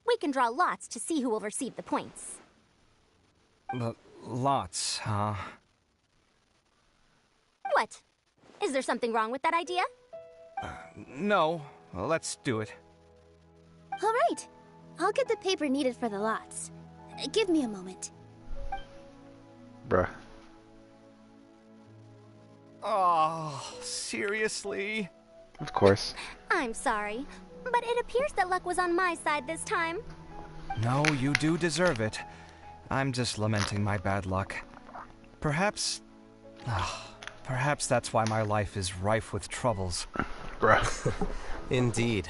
We can draw lots to see who will receive the points.
Lots, huh?
What? Is there something wrong with that idea?
No. Well, let's do it.
All right. I'll get the paper needed for the lots. Give me a moment.
Bruh.
Oh, seriously?
Of course.
I'm sorry, but it appears that luck was on my side this time.
No, you do deserve it. I'm just lamenting my bad luck. Perhaps that's why my life is rife with troubles.
Bruh.
Indeed.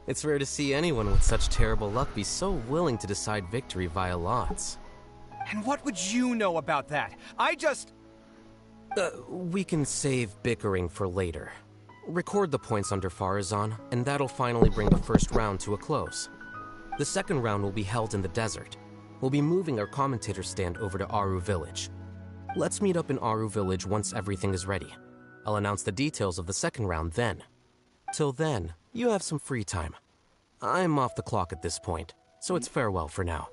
It's rare to see anyone with such terrible luck be so willing to decide victory via lots.
And what would you know about that? I just...
We can save bickering for later. Record the points under Farazan, and that'll finally bring the first round to a close. The second round will be held in the desert. We'll be moving our commentator stand over to Aru Village. Let's meet up in Aru Village once everything is ready. I'll announce the details of the second round then. Till then, you have some free time. I'm off the clock at this point, so it's farewell for now.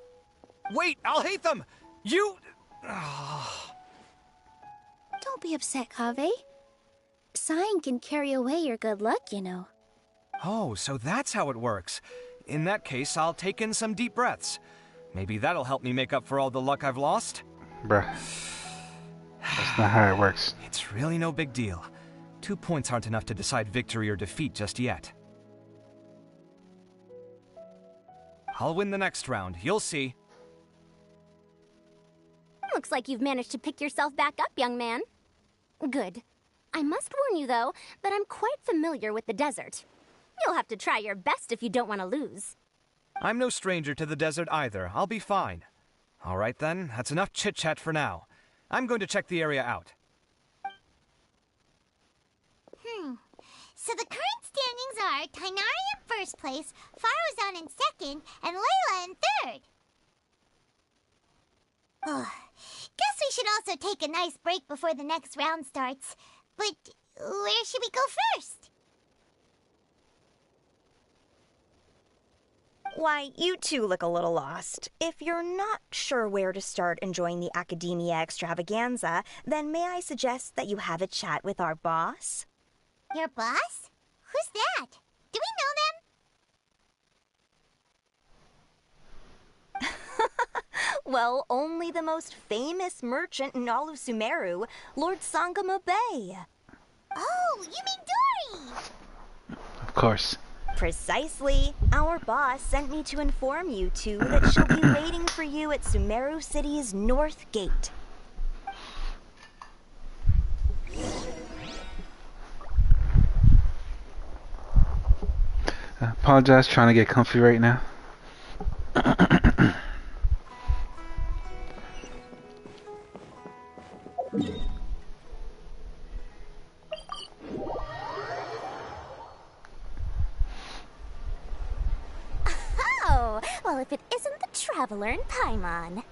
Wait, I'll hate them! You...
Don't be upset, Kaveh. Sighing can carry away your good luck, you know.
Oh, so that's how it works. In that case, I'll take in some deep breaths. Maybe that'll help me make up for all the luck I've lost.
Bruh. That's not how it works.
It's really no big deal. 2 points aren't enough to decide victory or defeat just yet. I'll win the next round, you'll see.
Looks like you've managed to pick yourself back up, young man. Good. I must warn you, though, that I'm quite familiar with the desert. You'll have to try your best if you don't want to lose.
I'm no stranger to the desert either. I'll be fine. All right then, that's enough chit-chat for now. I'm going to check the area out.
So the current standings are Tainari in first place, Faruzan in second, and Layla in third. Guess we should also take a nice break before the next round starts. But where should we go first?
Why, you two look a little lost. If you're not sure where to start enjoying the Academia Extravaganza, then may I suggest that you have a chat with our boss?
Your boss? Who's that? Do we know them?
Well, only the most famous merchant in all of Sumeru, Lord Sangamo Bay.
Oh, you mean Dory!
Of course.
Precisely. Our boss sent me to inform you two that she'll be waiting for you at Sumeru City's North Gate.
I apologize, trying to get comfy right now.
Oh, well, if it isn't the Traveler in Paimon.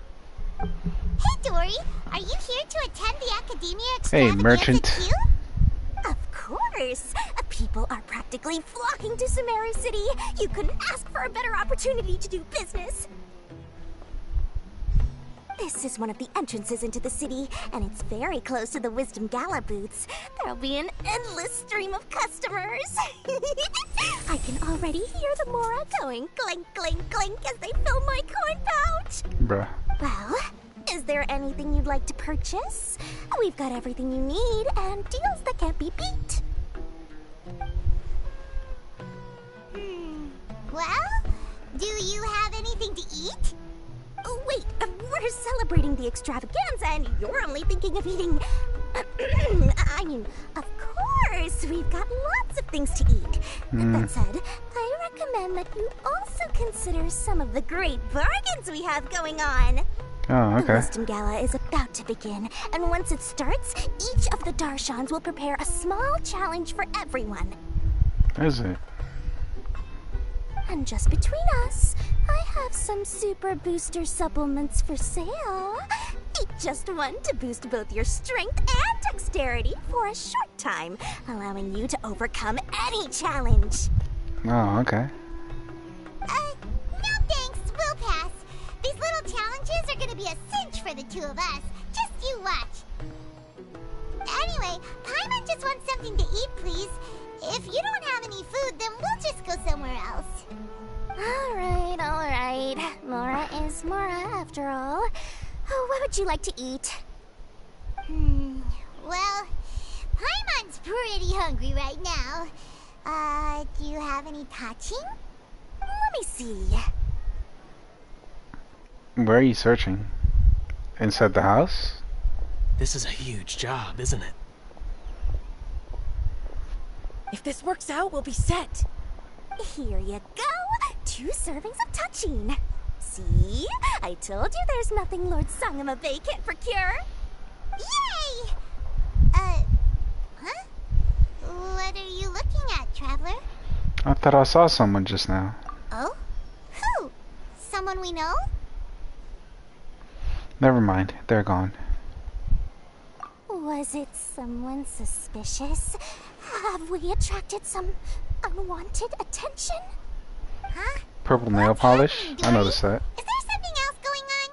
Hey, Dory, are you here to attend the Academia
Hey,
Extravaganza
merchant.
too?
Of course! People are practically flocking to Sumeru City. You couldn't ask for a better opportunity to do business. This is one of the entrances into the city, and it's very close to the Wisdom Gala booths. There'll be an endless stream of customers. I can already hear the Mora going clink, clink, clink as they fill my coin pouch.
Bruh.
Well, is there anything you'd like to purchase? We've got everything you need and deals that can't be beat.
Well, do you have anything to eat?
Oh, wait, we're celebrating the extravaganza and you're only thinking of eating... I mean, of course, we've got lots of things to eat. That said, I recommend that you also consider some of the great bargains we have going on.
Oh,
The
okay.
Wisdom Gala is about to begin, and once it starts, each of the Darshans will prepare a small challenge for everyone.
Is it?
And just between us, I have some super booster supplements for sale. Eat just one to boost both your strength and dexterity for a short time, allowing you to overcome any challenge.
Oh, okay.
No thanks, we'll pass. These little challenges are gonna be a cinch for the two of us. Just you watch. Anyway, Paimon just wants something to eat, please. If you don't have any food, then we'll just go somewhere else.
Alright. Mora is Mora, after all. Oh, what would you like to eat?
Well, Paimon's pretty hungry right now. Do you have any touching?
Let me see.
Where are you searching? Inside the house?
This is a huge job, isn't it?
If this works out, we'll be set.
Here you go. 2 servings of touching. See? I told you there's nothing Lord Sangamabe can't procure.
Yay! Huh? What are you looking at, Traveler?
I thought I saw someone just now.
Oh? Who? Someone we know?
Never mind, they're gone.
Was it someone suspicious? Have we attracted some unwanted attention?
Huh?
Purple nail polish? I noticed that.
Is there something else going on?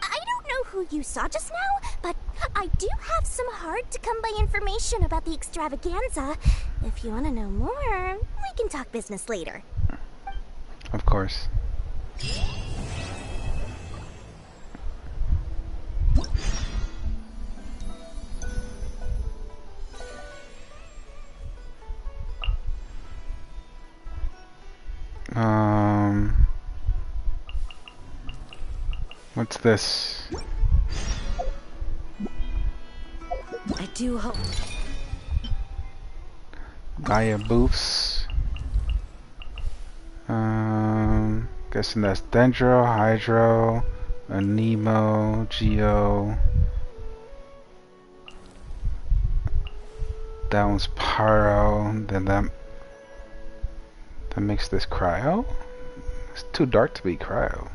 I don't know who you saw just now, but I do have some hard-to-come-by information about the extravaganza. If you want to know more, we can talk business later.
Of course. What's this?
I do hope.
Gaia booths. Guessing that's Dendro, Hydro, Anemo, Geo. That one's Pyro. Then that makes this Cryo? It's too dark to be Cryo.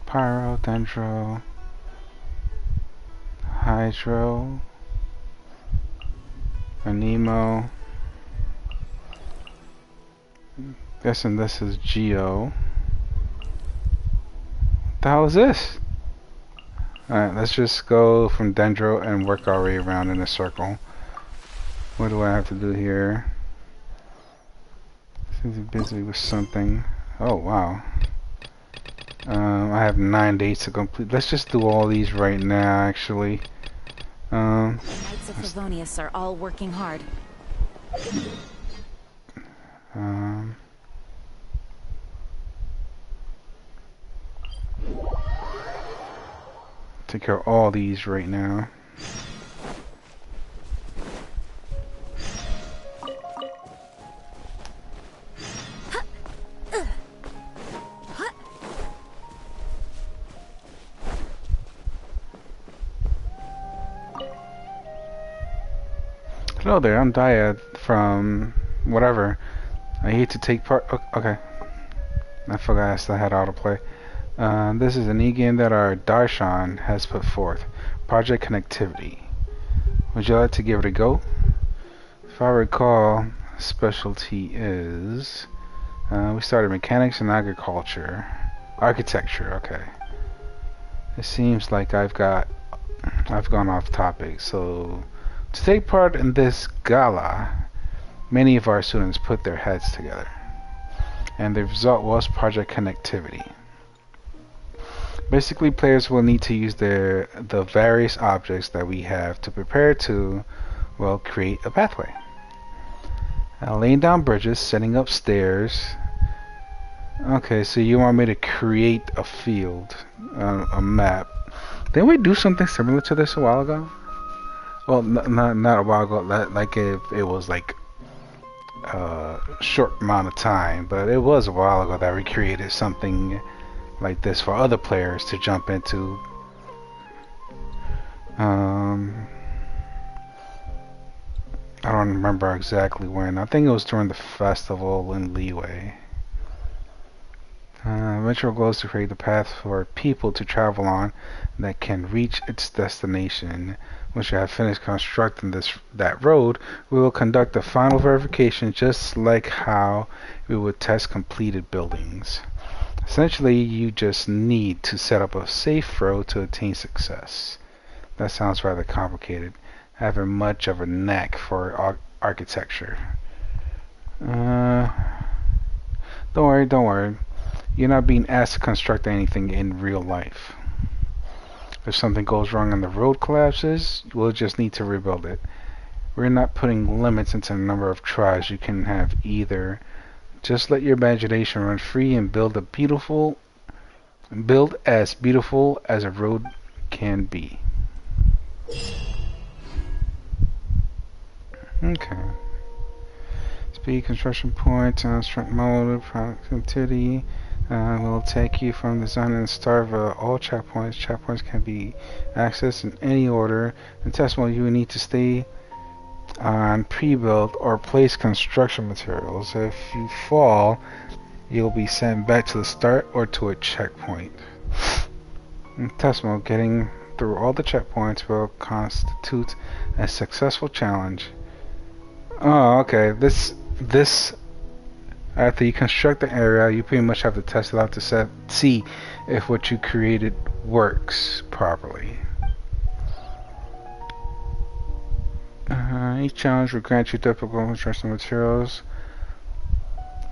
Pyro, Dendro, Hydro, Anemo. Guessing this is Geo. What the hell is this? Alright, let's just go from Dendro and work our way around in a circle. What do I have to do here? Seems to be busy with something. Oh, wow. I have 9 days to complete. Let's just do all these right now, actually.
The Knights of Favonius are all working hard.
Take care of all these right now. Hello there, I'm Dyad from whatever. I hate to take part. Okay. I forgot I still had autoplay. This is an e-game that our Darshan has put forth. Project Connectivity. Would you like to give it a go? If I recall, specialty is... we started mechanics and agriculture. Architecture, okay. It seems like I've gone off topic, so... To take part in this gala, many of our students put their heads together. And the result was Project Connectivity. Basically, players will need to use the various objects that we have to prepare to, well, create a pathway. Laying down bridges, setting up stairs. Okay, so you want me to create a field, a map. Didn't we do something similar to this a while ago? Well, not a while ago, like if it was like a short amount of time, but it was a while ago that we created something like this for other players to jump into. I don't remember exactly when. I think it was during the festival in Leeway. Eventual goal is to create a path for people to travel on that can reach its destination. Once you have finished constructing that road, we will conduct a final verification just like how we would test completed buildings. Essentially, you just need to set up a safe road to attain success. That sounds rather complicated. I haven't much of a knack for architecture. Don't worry. You're not being asked to construct anything in real life. If something goes wrong and the road collapses, we'll just need to rebuild it. We're not putting limits into the number of tries you can have either. Just let your imagination run free and build as beautiful as a road can be. Okay. Speed, construction points, strength mode, productivity. Will take you from the zone and start of all checkpoints. Checkpoints can be accessed in any order. In test mode, you will need to stay on pre-built or place construction materials. If you fall, you'll be sent back to the start or to a checkpoint. In test mode, getting through all the checkpoints will constitute a successful challenge. Oh, okay. This after you construct the area, you pretty much have to test it out to see if what you created works properly. Each challenge will grant you typical construction materials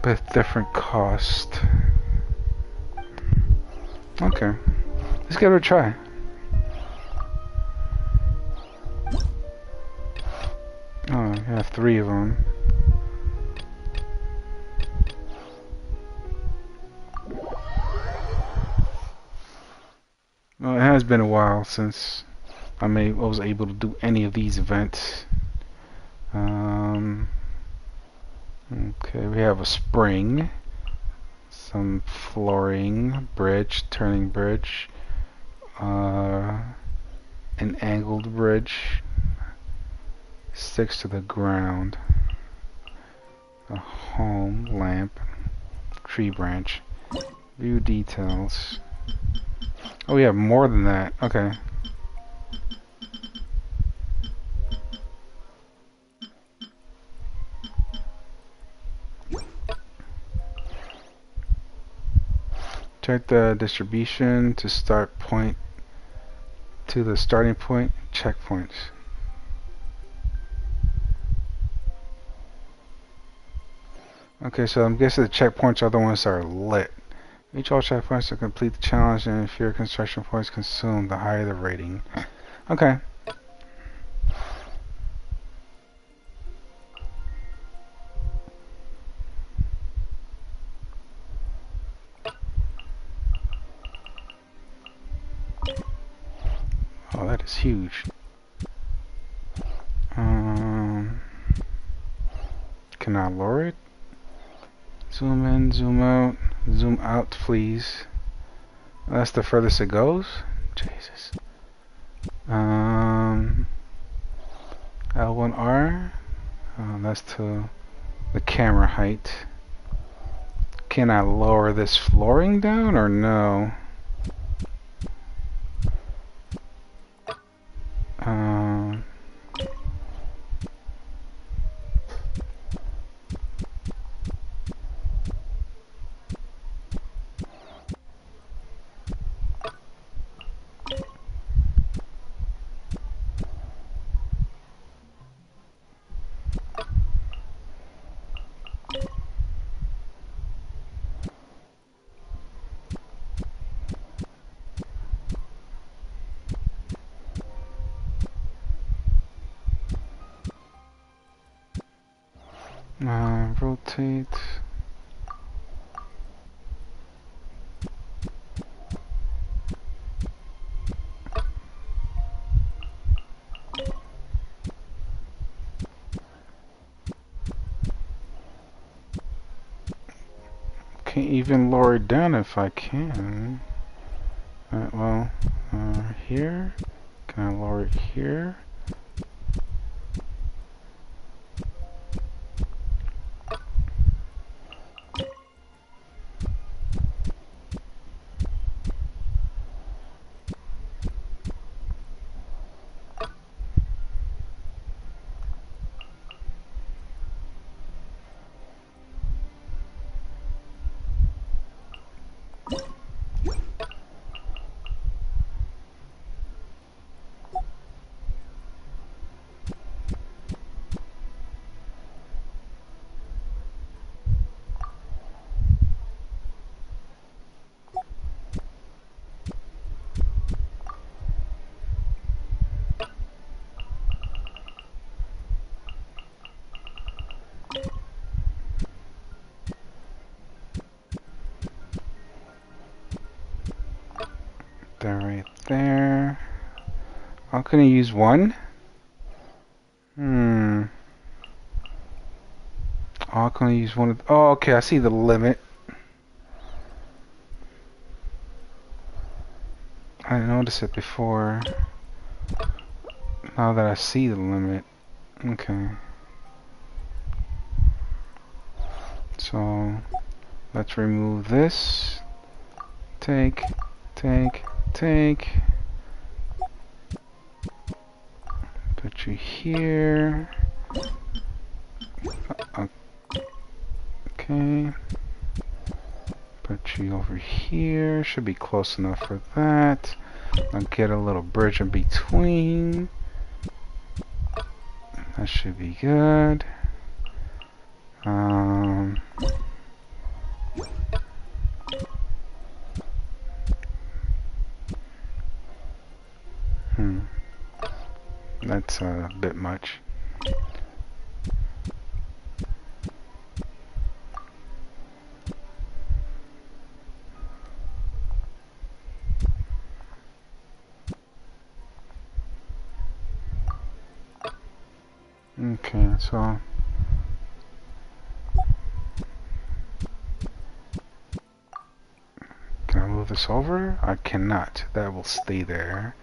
with different cost. Okay, let's give it a try. Oh, you have 3 of them. Well, it has been a while since I was able to do any of these events. Okay, we have a spring, some flooring, bridge, turning bridge, an angled bridge, sticks to the ground, a home, lamp, tree branch, view details. Oh, we have more than that. Okay. Check the distribution to the starting point checkpoints. Okay, so I'm guessing the checkpoints are the ones that are lit. Reach all checkpoints to complete the challenge, and if your construction points consumed, the higher the rating. Okay. Oh, that is huge. Can I lower it? Zoom in, zoom out, please. That's the furthest it goes? Jesus. L1R. That's to the camera height. Can I lower this flooring down or no? Rotate. Can't even lower it down if I can. Alright, well, here. Can I lower it here? There, right there. How can I use one? How can I use one? Oh, okay, I see the limit. I didn't notice it before. Now that I see the limit. Okay. So, let's remove this. Take. Put you here. Okay. Put you over here. Should be close enough for that. I'll get a little bridge in between. That should be good. That's a bit much. Okay, so can I move this over? I cannot. That will stay there.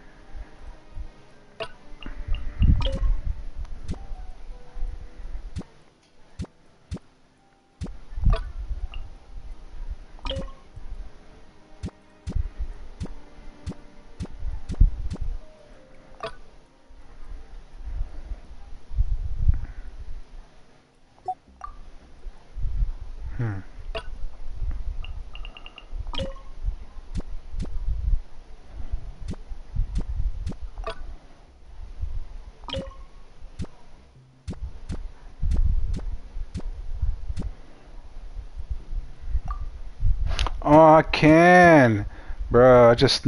Oh, I can, bro. I just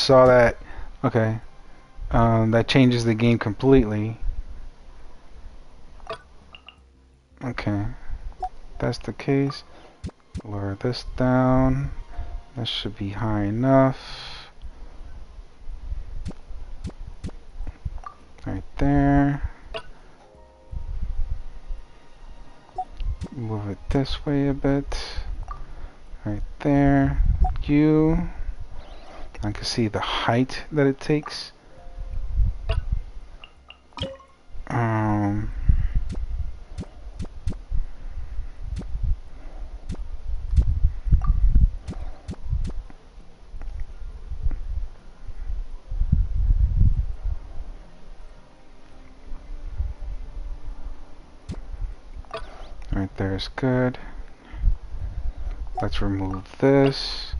saw that. Okay, that changes the game completely. Okay, that's the case. Lower this down. That should be high enough. Right there. Move it this way a bit. Right there. I can see the height that it takes. Right there is good. Let's remove this.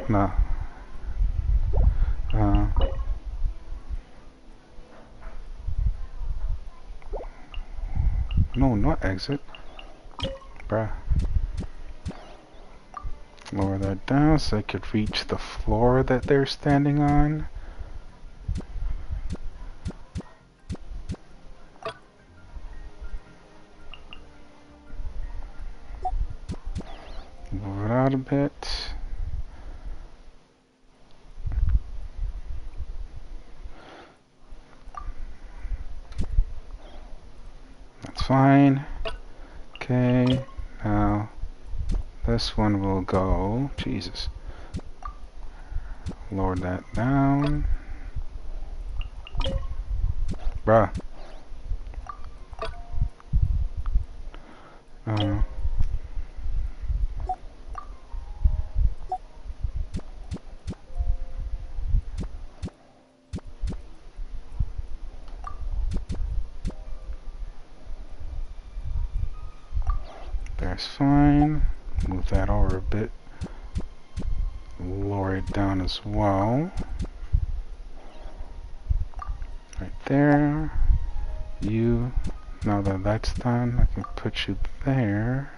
No. No, not exit. Bruh. Lower that down so I could reach the floor that they're standing on. Move it out a bit. That's fine. Okay, now this one will go. Jesus. Lower that down. Bruh. That's fine. Move that over a bit. Lower it down as well. Right there. You. Now that that's done, I can put you there.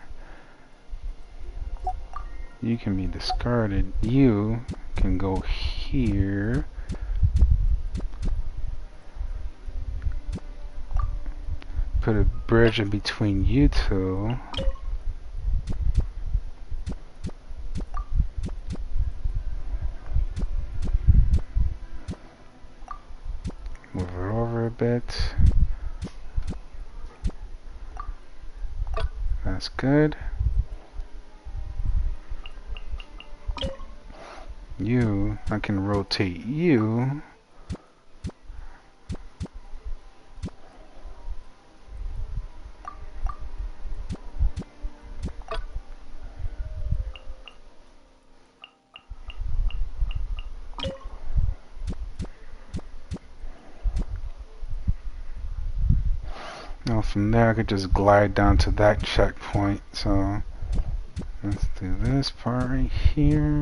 You can be discarded. You can go here. Put a bridge in between you two. bit. That's good. You, I can rotate you. Now from there I could just glide down to that checkpoint. So let's do this part right here.